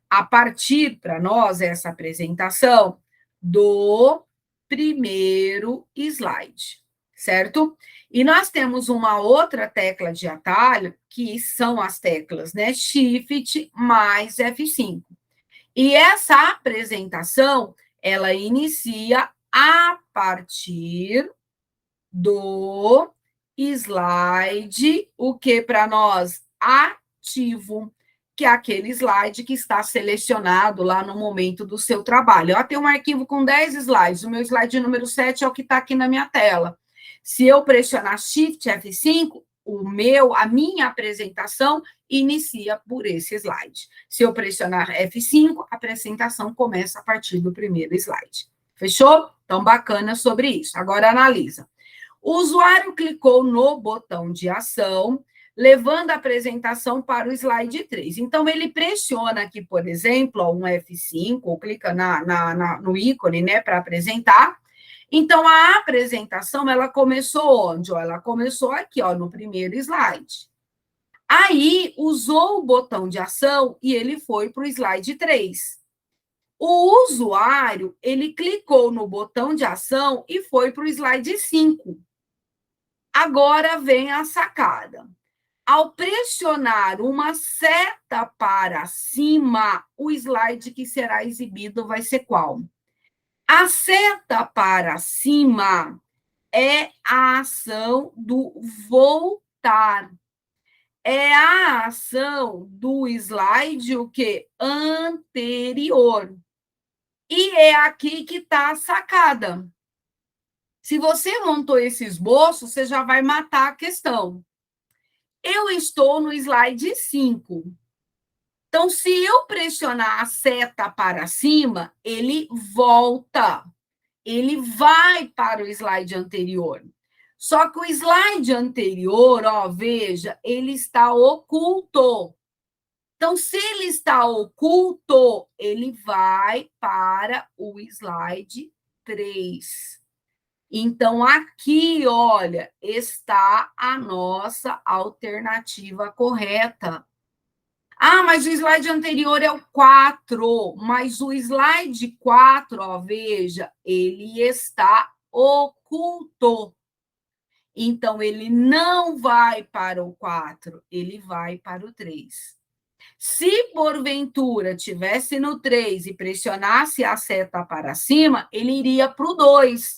a partir, para nós, essa apresentação, do primeiro slide, certo? E nós temos uma outra tecla de atalho, que são as teclas, né? Shift mais F5. E essa apresentação, ela inicia a partir do slide, o que para nós? Ativo, que é aquele slide que está selecionado lá no momento do seu trabalho. Eu tenho um arquivo com 10 slides, o meu slide número 7 é o que está aqui na minha tela. Se eu pressionar Shift F5, a minha apresentação inicia por esse slide. Se eu pressionar F5, a apresentação começa a partir do primeiro slide. Fechou? Então, bacana sobre isso. Agora, analisa. O usuário clicou no botão de ação, levando a apresentação para o slide 3. Então, ele pressiona aqui, por exemplo, um F5, ou clica no ícone, né, para apresentar. Então, a apresentação, ela começou onde? Ela começou aqui, no primeiro slide. Aí, usou o botão de ação e ele foi para o slide 3. O usuário, ele clicou no botão de ação e foi para o slide 5. Agora vem a sacada. Ao pressionar uma seta para cima, o slide que será exibido vai ser qual? A seta para cima é a ação do voltar. É a ação do slide o quê? Anterior. E é aqui que está a sacada. Se você montou esse esboço, você já vai matar a questão. Eu estou no slide 5. Então, se eu pressionar a seta para cima, ele volta. Ele vai para o slide anterior. Só que o slide anterior, veja, ele está oculto. Então, se ele está oculto, ele vai para o slide 3. Então, aqui, olha, está a nossa alternativa correta. Ah, mas o slide anterior é o 4, mas o slide 4, veja, ele está oculto. Então, ele não vai para o 4, ele vai para o 3. Se, porventura, tivesse no 3 e pressionasse a seta para cima, ele iria para o 2,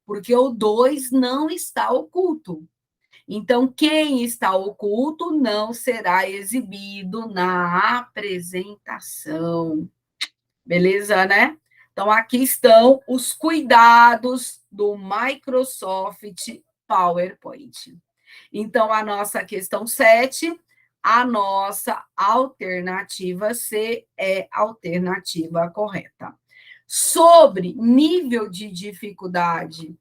porque o 2 não está oculto. Então, quem está oculto não será exibido na apresentação. Beleza, né? Então, aqui estão os cuidados do Microsoft PowerPoint. Então, a nossa questão 7, a nossa alternativa C é a alternativa correta. Sobre nível de dificuldade,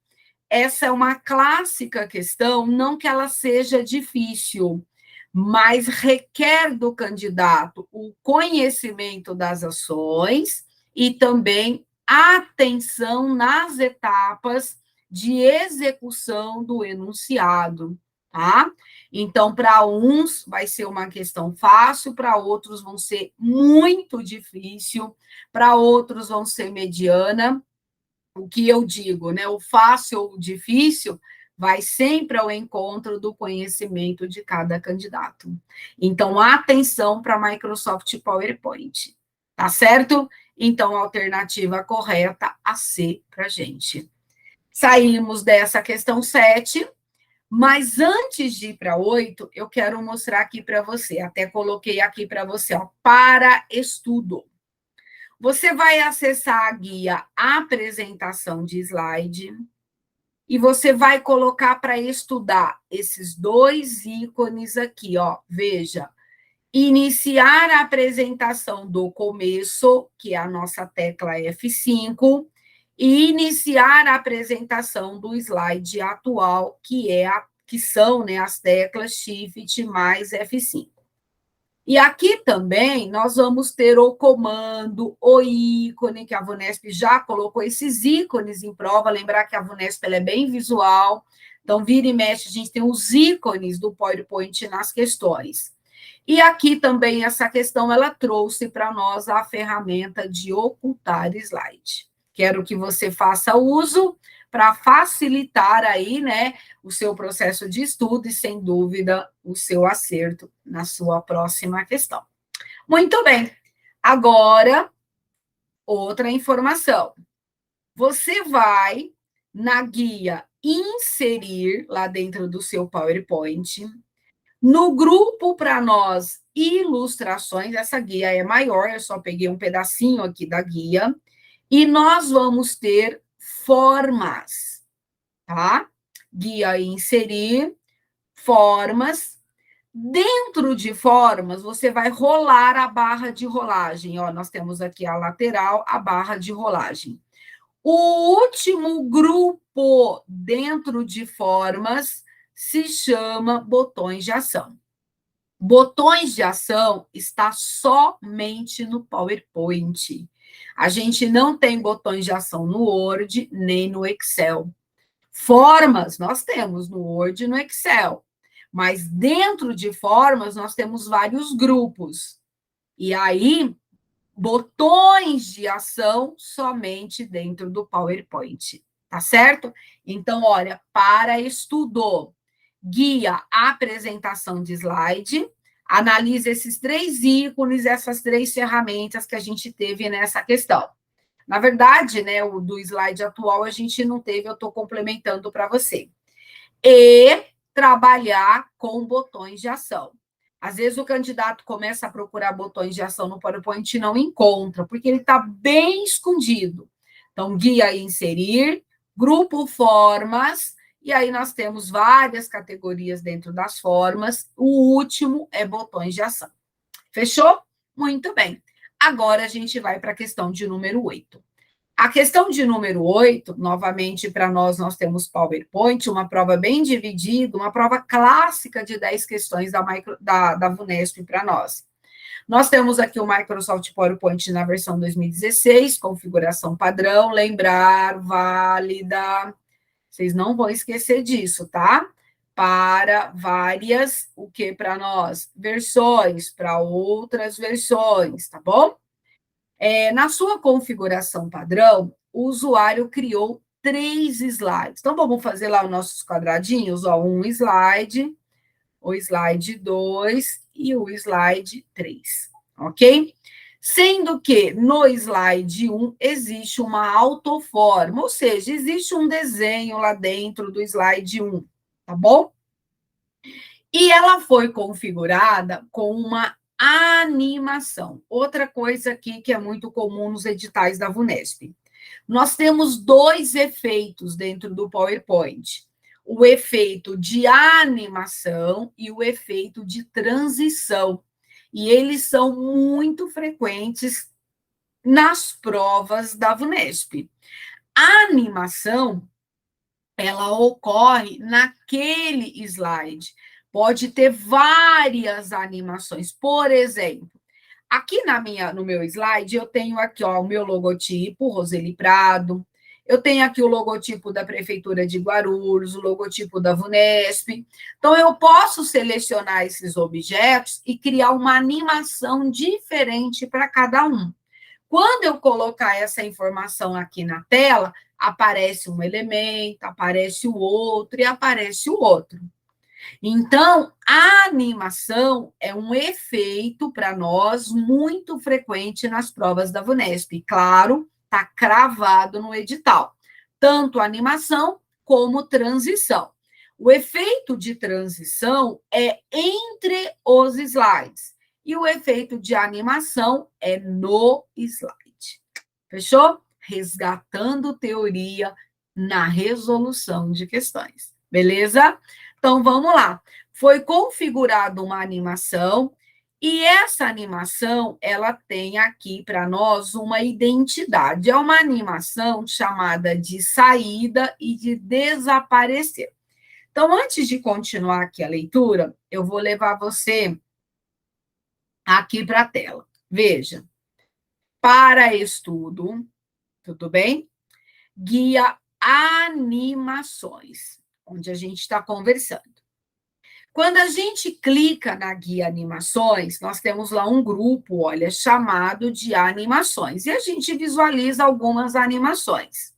essa é uma clássica questão, não que ela seja difícil, mas requer do candidato o conhecimento das ações e também atenção nas etapas de execução do enunciado, tá? Então, para uns vai ser uma questão fácil, para outros vão ser muito difícil, para outros vão ser mediana. O que eu digo, né? O fácil ou o difícil vai sempre ao encontro do conhecimento de cada candidato. Então, atenção para a Microsoft PowerPoint, tá certo? Então, a alternativa correta, a C para a gente. Saímos dessa questão 7, mas antes de ir para 8, eu quero mostrar aqui para você, até coloquei aqui para você, para estudo. Você vai acessar a guia Apresentação de Slide e você vai colocar para estudar esses dois ícones aqui, Veja, iniciar a apresentação do começo, que é a nossa tecla F5, e iniciar a apresentação do slide atual, que são, né, as teclas Shift mais F5. E aqui também nós vamos ter o comando, o ícone, que a Vunesp já colocou esses ícones em prova. Lembrar que a Vunesp ela é bem visual, então vira e mexe, a gente tem os ícones do PowerPoint nas questões. E aqui também essa questão ela trouxe para nós a ferramenta de ocultar slide. Quero que você faça uso para facilitar aí, né, o seu processo de estudo e, sem dúvida, o seu acerto na sua próxima questão. Muito bem. Agora, outra informação. Você vai na guia inserir lá dentro do seu PowerPoint. No grupo para nós, ilustrações, essa guia é maior, eu só peguei um pedacinho aqui da guia, e nós vamos ter formas, tá? Guia inserir, formas. Dentro de formas, você vai rolar a barra de rolagem. Ó, nós temos aqui a lateral, a barra de rolagem. O último grupo dentro de formas se chama botões de ação. Botões de ação está somente no PowerPoint. A gente não tem botões de ação no Word nem no Excel. Formas nós temos no Word e no Excel, mas dentro de formas nós temos vários grupos. E aí, botões de ação somente dentro do PowerPoint, tá certo? Então, olha, para estudo, guia, apresentação de slide, analise esses 3 ícones, essas 3 ferramentas que a gente teve nessa questão. Na verdade, né, o do slide atual a gente não teve, eu estou complementando para você. E trabalhar com botões de ação. Às vezes o candidato começa a procurar botões de ação no PowerPoint e não encontra, porque ele está bem escondido. Então, guia e inserir, grupo formas, e aí nós temos várias categorias dentro das formas. O último é botões de ação. Fechou? Muito bem. Agora a gente vai para a questão de número 8. A questão de número 8, novamente, para nós temos PowerPoint, uma prova bem dividida, uma prova clássica de 10 questões da VUNESP para nós. Nós temos aqui o Microsoft PowerPoint na versão 2016, configuração padrão, lembrar, válida. Vocês não vão esquecer disso, tá? Para várias, o que para nós? Versões, para outras versões, tá bom? Na sua configuração padrão, o usuário criou 3 slides. Então, vamos fazer lá os nossos quadradinhos, ó, um slide, o slide 2 e o slide 3, ok? Sendo que no slide 1 existe uma autoforma, ou seja, existe um desenho lá dentro do slide 1, tá bom? E ela foi configurada com uma animação. Outra coisa aqui que é muito comum nos editais da VUNESP. Nós temos 2 efeitos dentro do PowerPoint. O efeito de animação e o efeito de transição. E eles são muito frequentes nas provas da VUNESP. A animação, ela ocorre naquele slide. Pode ter várias animações. Por exemplo, aqui no meu slide, eu tenho aqui ó, o meu logotipo, Roseli Prado. Eu tenho aqui o logotipo da Prefeitura de Guarulhos, o logotipo da VUNESP. Então, eu posso selecionar esses objetos e criar uma animação diferente para cada um. Quando eu colocar essa informação aqui na tela, aparece um elemento, aparece o outro e aparece o outro. Então, a animação é um efeito para nós muito frequente nas provas da VUNESP. Claro, está cravado no edital. Tanto animação como transição. O efeito de transição é entre os slides. E o efeito de animação é no slide. Fechou? Resgatando teoria na resolução de questões. Beleza? Então, vamos lá. Foi configurada uma animação e essa animação, ela tem aqui para nós uma identidade. É uma animação chamada de saída e de desaparecer. Então, antes de continuar aqui a leitura, eu vou levar você aqui para a tela. Veja. Para estudo, tudo bem? Guia animações, onde a gente está conversando. Quando a gente clica na guia animações, nós temos lá um grupo, olha, chamado de animações, e a gente visualiza algumas animações.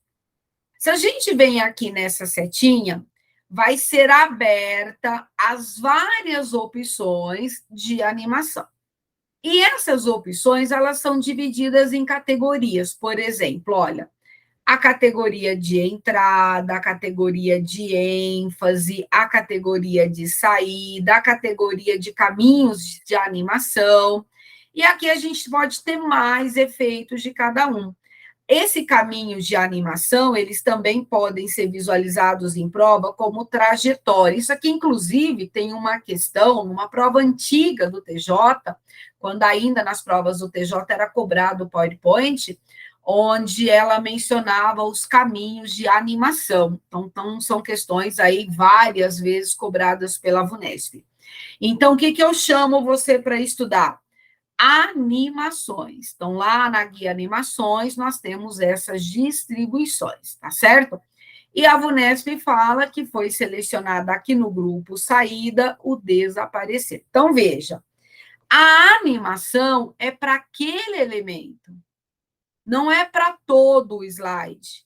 Se a gente vem aqui nessa setinha, vai ser aberta as várias opções de animação. E essas opções, elas são divididas em categorias. Por exemplo, olha, a categoria de entrada, a categoria de ênfase, a categoria de saída, a categoria de caminhos de animação. E aqui a gente pode ter mais efeitos de cada um. Esse caminho de animação, eles também podem ser visualizados em prova como trajetória. Isso aqui, inclusive, tem uma questão, uma prova antiga do TJ, quando ainda nas provas do TJ era cobrado o PowerPoint, onde ela mencionava os caminhos de animação. Então são questões aí várias vezes cobradas pela VUNESP. Então, o que eu chamo você para estudar? Animações. Então, lá na guia Animações, nós temos essas distribuições, tá certo? E a VUNESP fala que foi selecionada aqui no grupo saída o desaparecer. Então, veja, a animação é para aquele elemento, não é para todo o slide.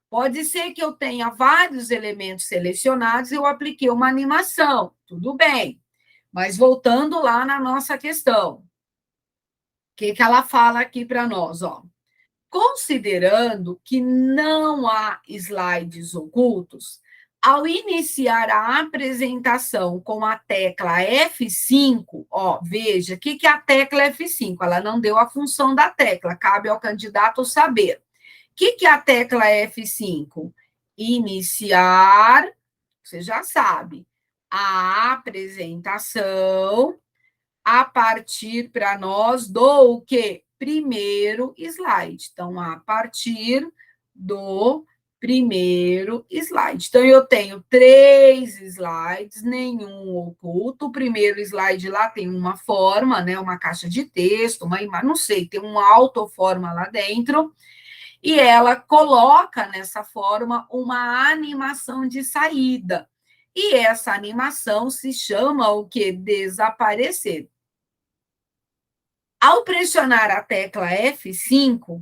Pode ser que eu tenha vários elementos selecionados e eu apliquei uma animação, tudo bem. Mas voltando lá na nossa questão, o que ela fala aqui para nós? Ó? Considerando que não há slides ocultos, ao iniciar a apresentação com a tecla F5, ó, veja, o que é a tecla F5? Ela não deu a função da tecla, cabe ao candidato saber. O que é a tecla F5? Iniciar, você já sabe, a apresentação a partir para nós do o quê? Primeiro slide. Então, a partir do primeiro slide. Então, eu tenho 3 slides, nenhum oculto. O primeiro slide lá tem uma forma, né? Uma caixa de texto, uma imagem, não sei, tem uma autoforma lá dentro. E ela coloca nessa forma uma animação de saída. E essa animação se chama o quê? Desaparecer. Ao pressionar a tecla F5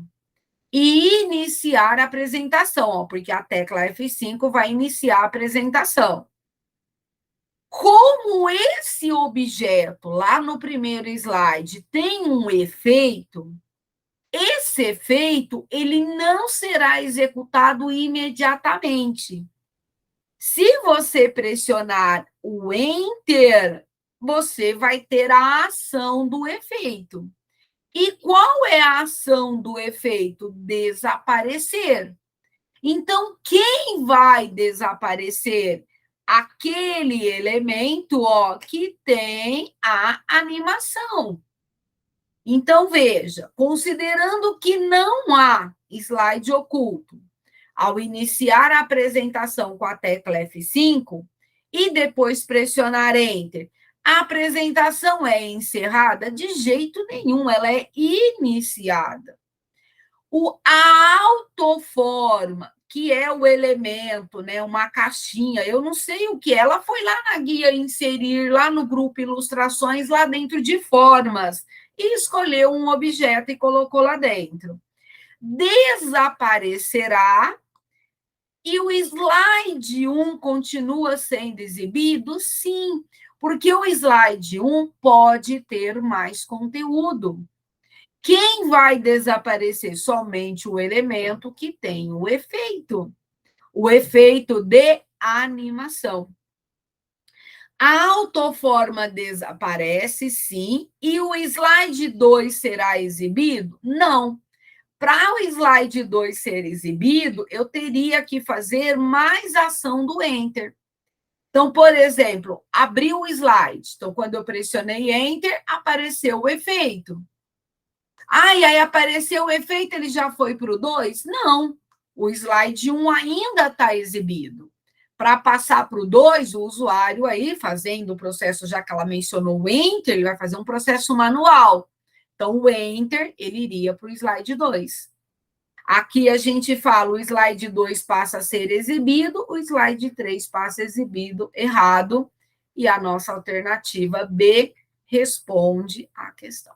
e iniciar a apresentação, ó, porque a tecla F5 vai iniciar a apresentação. Como esse objeto, lá no primeiro slide, tem um efeito, esse efeito ele não será executado imediatamente. Se você pressionar o Enter, você vai ter a ação do efeito. E qual é a ação do efeito? Desaparecer. Então, quem vai desaparecer? Aquele elemento, ó, que tem a animação. Então, veja, considerando que não há slide oculto, ao iniciar a apresentação com a tecla F5 e depois pressionar Enter, a apresentação é encerrada? De jeito nenhum, ela é iniciada. A autoforma, que é o elemento, né, uma caixinha, eu não sei o que, ela foi lá na guia inserir, lá no grupo Ilustrações, lá dentro de formas, e escolheu um objeto e colocou lá dentro. Desaparecerá e o slide 1 continua sendo exibido? Sim, porque o slide 1 pode ter mais conteúdo. Quem vai desaparecer? Somente o elemento que tem o efeito de animação. A autoforma desaparece, sim, e o slide 2 será exibido? Não. Para o slide 2 ser exibido, eu teria que fazer mais ação do Enter. Então, por exemplo, abriu o slide. Então, quando eu pressionei Enter, apareceu o efeito. E aí apareceu o efeito, ele já foi para o 2? Não. O slide 1 ainda está exibido. Para passar para o 2, o usuário aí, fazendo o processo, já que ela mencionou o Enter, ele vai fazer um processo manual. Então, o Enter, ele iria para o slide 2. Aqui a gente fala, o slide 2 passa a ser exibido, o slide 3 passa exibido errado, e a nossa alternativa B responde à questão.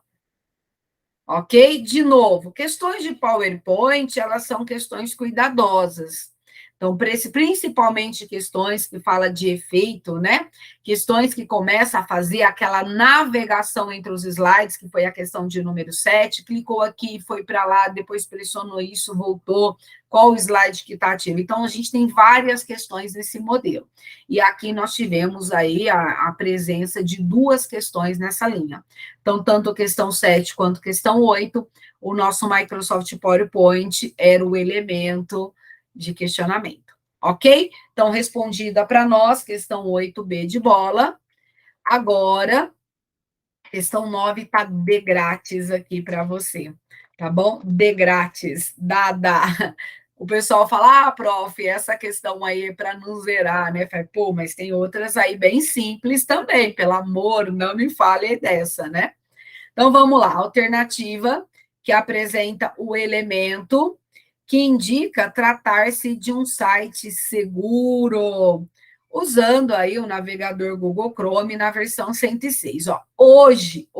Ok? De novo, questões de PowerPoint, elas são questões cuidadosas. Então, principalmente questões que fala de efeito, né? Questões que começam a fazer aquela navegação entre os slides, que foi a questão de número 7, clicou aqui, foi para lá, depois pressionou isso, voltou, qual o slide que está ativo. Então, a gente tem várias questões nesse modelo. E aqui nós tivemos aí a presença de duas questões nessa linha. Então, tanto a questão 7 quanto a questão 8, o nosso Microsoft PowerPoint era o elemento de questionamento, ok? Então, respondida para nós, questão 8B de bola. Agora, questão 9 está de grátis aqui para você, tá bom? De grátis, dada. O pessoal fala, prof, essa questão aí é para não zerar, né? Pô, mas tem outras aí bem simples também, pelo amor, não me fale dessa, né? Então, vamos lá, alternativa que apresenta o elemento que indica tratar-se de um site seguro, usando aí o navegador Google Chrome na versão 106. Ó, hoje,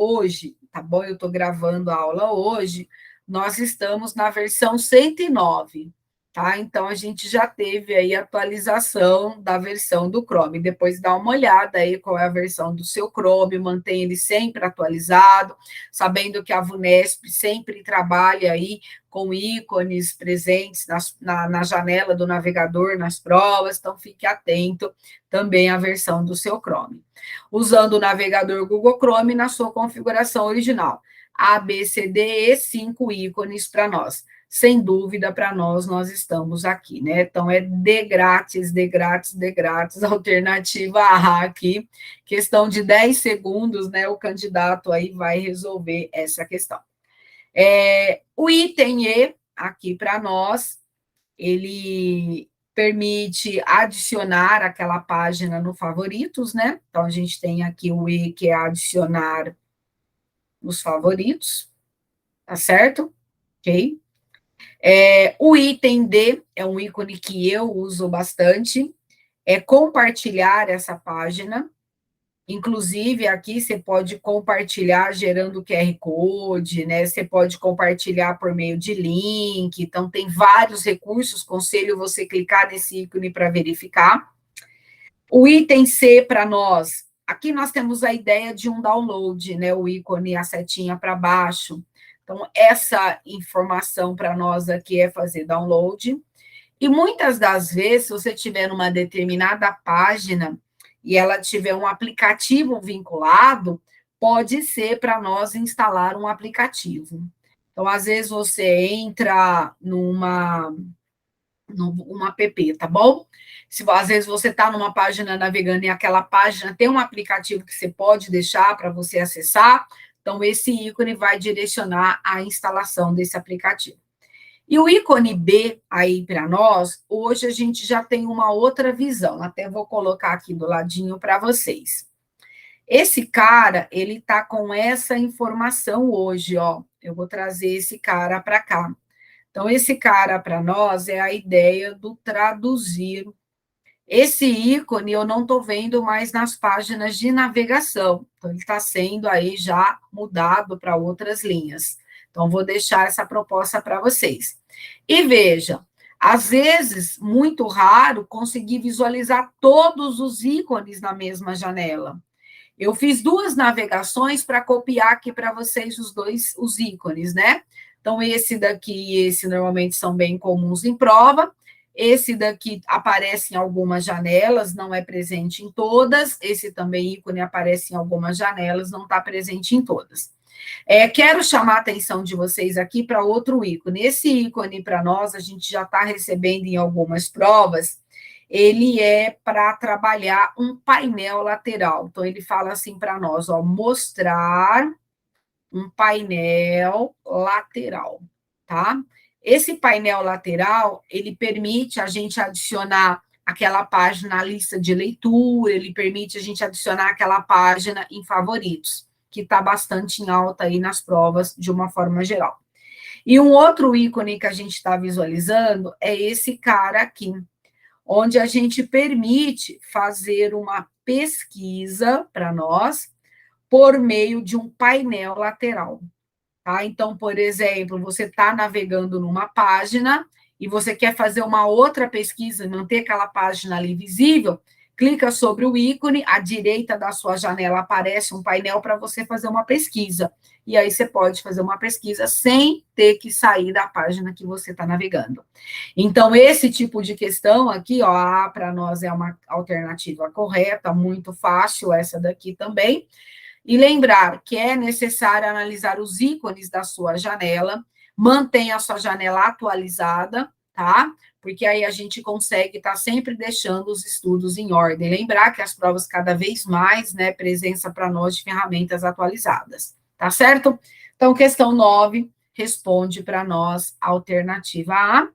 tá bom? Eu estou gravando a aula hoje, nós estamos na versão 109, tá? Então, a gente já teve aí a atualização da versão do Chrome. Depois dá uma olhada aí qual é a versão do seu Chrome, mantém ele sempre atualizado, sabendo que a VUNESP sempre trabalha aí com ícones presentes na janela do navegador, nas provas, então fique atento também à versão do seu Chrome. Usando o navegador Google Chrome na sua configuração original. A, B, C, D e 5 ícones para nós. Sem dúvida, para nós estamos aqui, né? Então, é de grátis, alternativa A aqui, questão de 10 segundos, né? O candidato aí vai resolver essa questão. O item E, aqui para nós, ele permite adicionar aquela página no favoritos, né? Então, a gente tem aqui o E, que é adicionar nos favoritos, tá certo? Ok? O item D é um ícone que eu uso bastante, é compartilhar essa página. Inclusive, aqui você pode compartilhar gerando QR Code, né? Você pode compartilhar por meio de link. Então, tem vários recursos. Conselho você clicar nesse ícone para verificar. O item C para nós. Aqui nós temos a ideia de um download, né? O ícone, a setinha para baixo. Então, essa informação para nós aqui é fazer download. E muitas das vezes, se você tiver numa determinada página e ela tiver um aplicativo vinculado, pode ser para nós instalar um aplicativo. Então, às vezes, você entra num app, tá bom? Às vezes você está numa página navegando e aquela página tem um aplicativo que você pode deixar para você acessar, então esse ícone vai direcionar a instalação desse aplicativo. E o ícone B aí para nós, hoje a gente já tem uma outra visão, até vou colocar aqui do ladinho para vocês. Esse cara, ele tá com essa informação hoje, ó. Eu vou trazer esse cara para cá. Então, esse cara para nós é a ideia do traduzir. Esse ícone eu não estou vendo mais nas páginas de navegação, então ele está sendo aí já mudado para outras linhas. Então, vou deixar essa proposta para vocês. E veja, às vezes, muito raro conseguir visualizar todos os ícones na mesma janela. Eu fiz duas navegações para copiar aqui para vocês os ícones, né? Então, esse daqui e esse normalmente são bem comuns em prova. Esse daqui aparece em algumas janelas, não é presente em todas. Esse também ícone aparece em algumas janelas, não está presente em todas. Quero chamar a atenção de vocês aqui para outro ícone. Esse ícone, para nós, a gente já está recebendo em algumas provas, ele é para trabalhar um painel lateral. Então, ele fala assim para nós, ó, mostrar um painel lateral, tá? Esse painel lateral, ele permite a gente adicionar aquela página à lista de leitura, ele permite a gente adicionar aquela página em favoritos, que está bastante em alta aí nas provas, de uma forma geral. E um outro ícone que a gente está visualizando é esse cara aqui, onde a gente permite fazer uma pesquisa para nós por meio de um painel lateral. Tá? Então, por exemplo, você está navegando numa página e você quer fazer uma outra pesquisa, manter aquela página ali visível, clica sobre o ícone, à direita da sua janela aparece um painel para você fazer uma pesquisa. E aí você pode fazer uma pesquisa sem ter que sair da página que você está navegando. Então, esse tipo de questão aqui, ó, para nós é uma alternativa correta, muito fácil essa daqui também. E lembrar que é necessário analisar os ícones da sua janela, mantenha a sua janela atualizada, tá? Porque aí a gente consegue estar sempre deixando os estudos em ordem. Lembrar que as provas cada vez mais, né, presença para nós de ferramentas atualizadas, tá certo? Então, questão 9 responde para nós a alternativa A.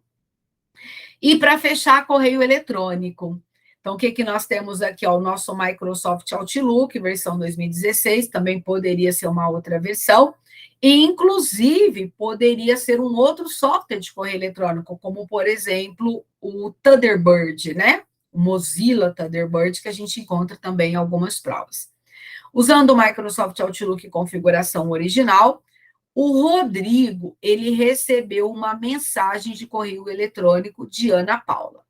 E para fechar, correio eletrônico. Então, o que, que nós temos aqui? Ó, o nosso Microsoft Outlook, versão 2016, também poderia ser uma outra versão, e, inclusive, poderia ser um outro software de correio eletrônico, como, por exemplo, o Thunderbird, né? O Mozilla Thunderbird, que a gente encontra também em algumas provas. Usando o Microsoft Outlook configuração original, o Rodrigo, ele recebeu uma mensagem de correio eletrônico de Ana Paula.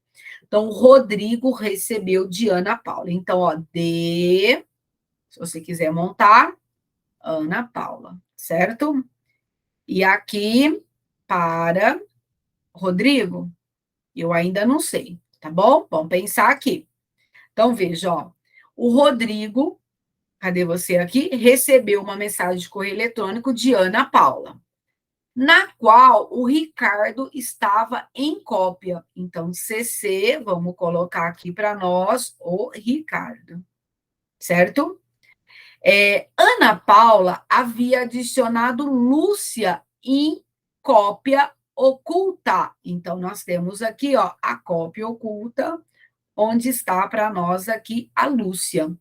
Então, o Rodrigo recebeu de Ana Paula. Então, ó, se você quiser montar, Ana Paula, certo? E aqui, para Rodrigo, eu ainda não sei, tá bom? Vamos pensar aqui. Então, veja, ó, o Rodrigo, cadê você aqui? Recebeu uma mensagem de correio eletrônico de Ana Paula, na qual o Ricardo estava em cópia. Então, CC, vamos colocar aqui para nós o Ricardo, certo? Ana Paula havia adicionado Lúcia em cópia oculta. Então, nós temos aqui, ó, a cópia oculta, onde está para nós aqui a Lúcia,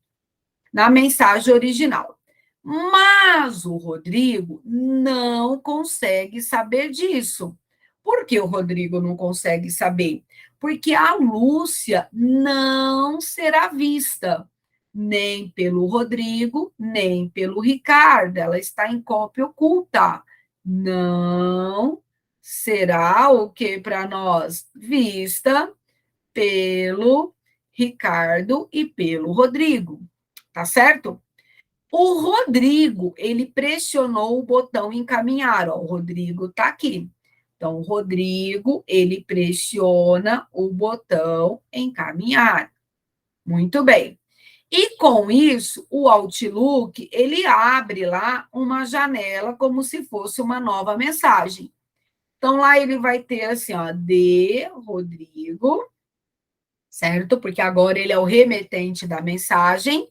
na mensagem original. Mas o Rodrigo não consegue saber disso. Por que o Rodrigo não consegue saber? Porque a Lúcia não será vista, nem pelo Rodrigo, nem pelo Ricardo. Ela está em cópia oculta. Não será o que para nós? Vista pelo Ricardo e pelo Rodrigo. Tá certo? O Rodrigo, ele pressionou o botão encaminhar, ó, o Rodrigo está aqui. Então, o Rodrigo, ele pressiona o botão encaminhar. Muito bem. E com isso, o Outlook, ele abre lá uma janela como se fosse uma nova mensagem. Então, lá ele vai ter assim, ó, de Rodrigo, certo? Porque agora ele é o remetente da mensagem.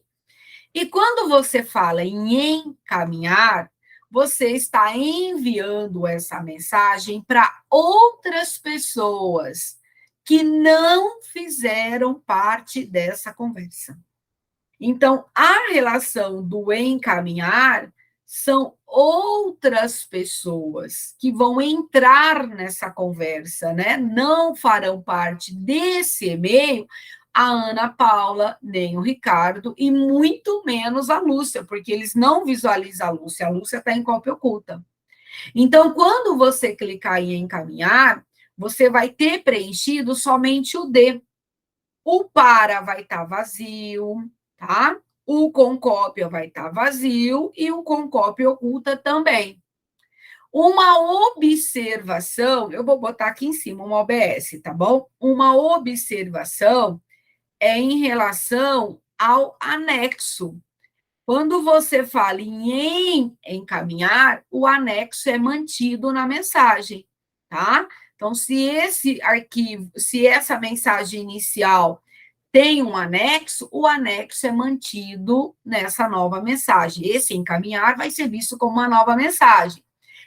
E quando você fala em encaminhar, você está enviando essa mensagem para outras pessoas que não fizeram parte dessa conversa. Então, a relação do encaminhar são outras pessoas que vão entrar nessa conversa, né? Não farão parte desse e-mail a Ana Paula, nem o Ricardo, e muito menos a Lúcia, porque eles não visualizam a Lúcia está em cópia oculta. Então, quando você clicar em encaminhar, você vai ter preenchido somente o D. O para vai estar vazio, tá? O com cópia vai estar vazio e o com cópia oculta também. Uma observação, eu vou botar aqui em cima uma OBS, tá bom? Uma observação é em relação ao anexo. Quando você fala em encaminhar, o anexo é mantido na mensagem, tá? Então, se esse arquivo, se essa mensagem inicial tem um anexo, o anexo é mantido nessa nova mensagem. Esse encaminhar vai ser visto como uma nova mensagem.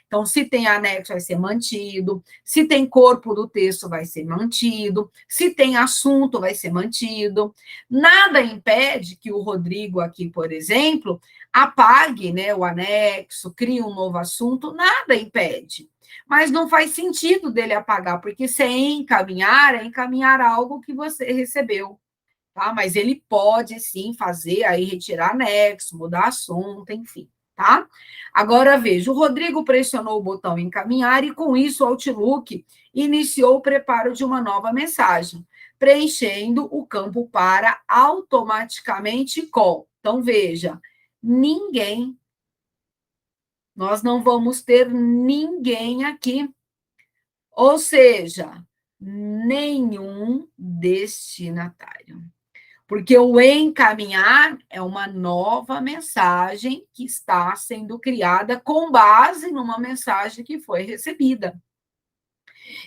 Então, se tem anexo, vai ser mantido. Se tem corpo do texto, vai ser mantido. Se tem assunto, vai ser mantido. Nada impede que o Rodrigo aqui, por exemplo, apague, né, o anexo, crie um novo assunto. Nada impede. Mas não faz sentido dele apagar, porque se é encaminhar algo que você recebeu. Tá? Mas ele pode, sim, fazer aí, retirar anexo, mudar assunto, enfim. tá? Agora veja, o Rodrigo pressionou o botão encaminhar e com isso o Outlook iniciou o preparo de uma nova mensagem, preenchendo o campo para automaticamente com. Então veja, ninguém, nós não vamos ter ninguém aqui, ou seja, nenhum destinatário. Porque o encaminhar é uma nova mensagem que está sendo criada com base numa mensagem que foi recebida.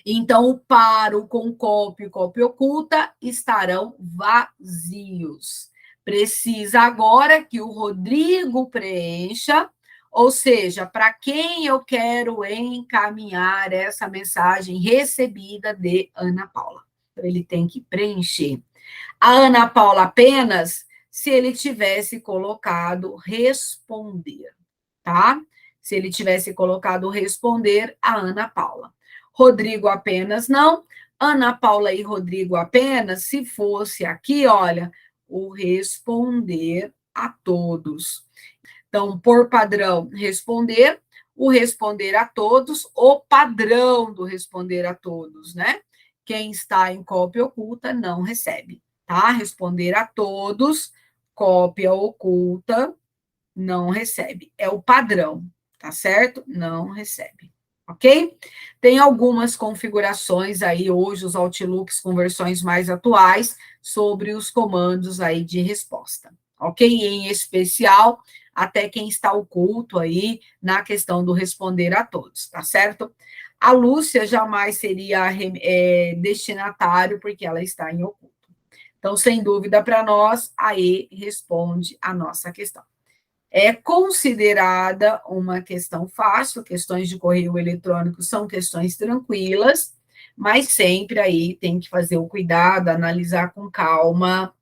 Então, o paro com cópia e cópia oculta estarão vazios. Precisa agora que o Rodrigo preencha, ou seja, para quem eu quero encaminhar essa mensagem recebida de Ana Paula. Então, ele tem que preencher. A Ana Paula apenas se ele tivesse colocado responder, tá? Se ele tivesse colocado responder a Ana Paula. Rodrigo apenas não. Ana Paula e Rodrigo apenas, se fosse aqui, olha, o responder a todos. Então, por padrão, responder, o responder a todos, o padrão do responder a todos, né? Quem está em cópia oculta não recebe, tá? Responder a todos, cópia oculta, não recebe. É o padrão, tá certo? Não recebe, ok? Tem algumas configurações aí, hoje, os Outlooks com versões mais atuais, sobre os comandos aí de resposta, ok? Em especial, até quem está oculto aí na questão do responder a todos, tá certo? A Lúcia jamais seria destinatário, porque ela está em oculto. Então, sem dúvida, para nós, a E responde a nossa questão. É considerada uma questão fácil, questões de correio eletrônico são questões tranquilas, mas sempre aí tem que fazer o cuidado, analisar com calma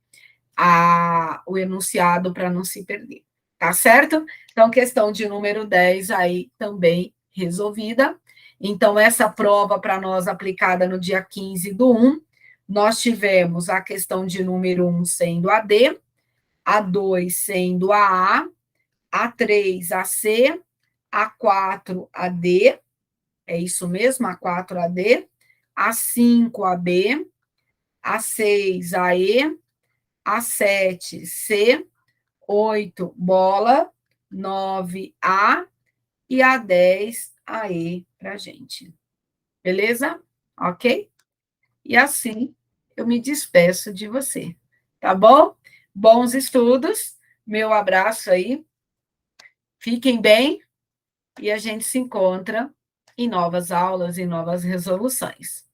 o enunciado para não se perder, tá certo? Então, questão de número 10 aí também resolvida. Então, essa prova para nós aplicada no dia 15/1, nós tivemos a questão de número 1 sendo a D, a 2 sendo a 3 a C, a 4 a D, é isso mesmo, a 4 a D, a 5 a B, a 6 a E, a 7 C, 8 bola, 9 A e a 10 a E para a gente. Beleza? Ok? E assim eu me despeço de você. Tá bom? Bons estudos. Meu abraço aí. Fiquem bem e a gente se encontra em novas aulas e novas resoluções.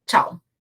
Tchau.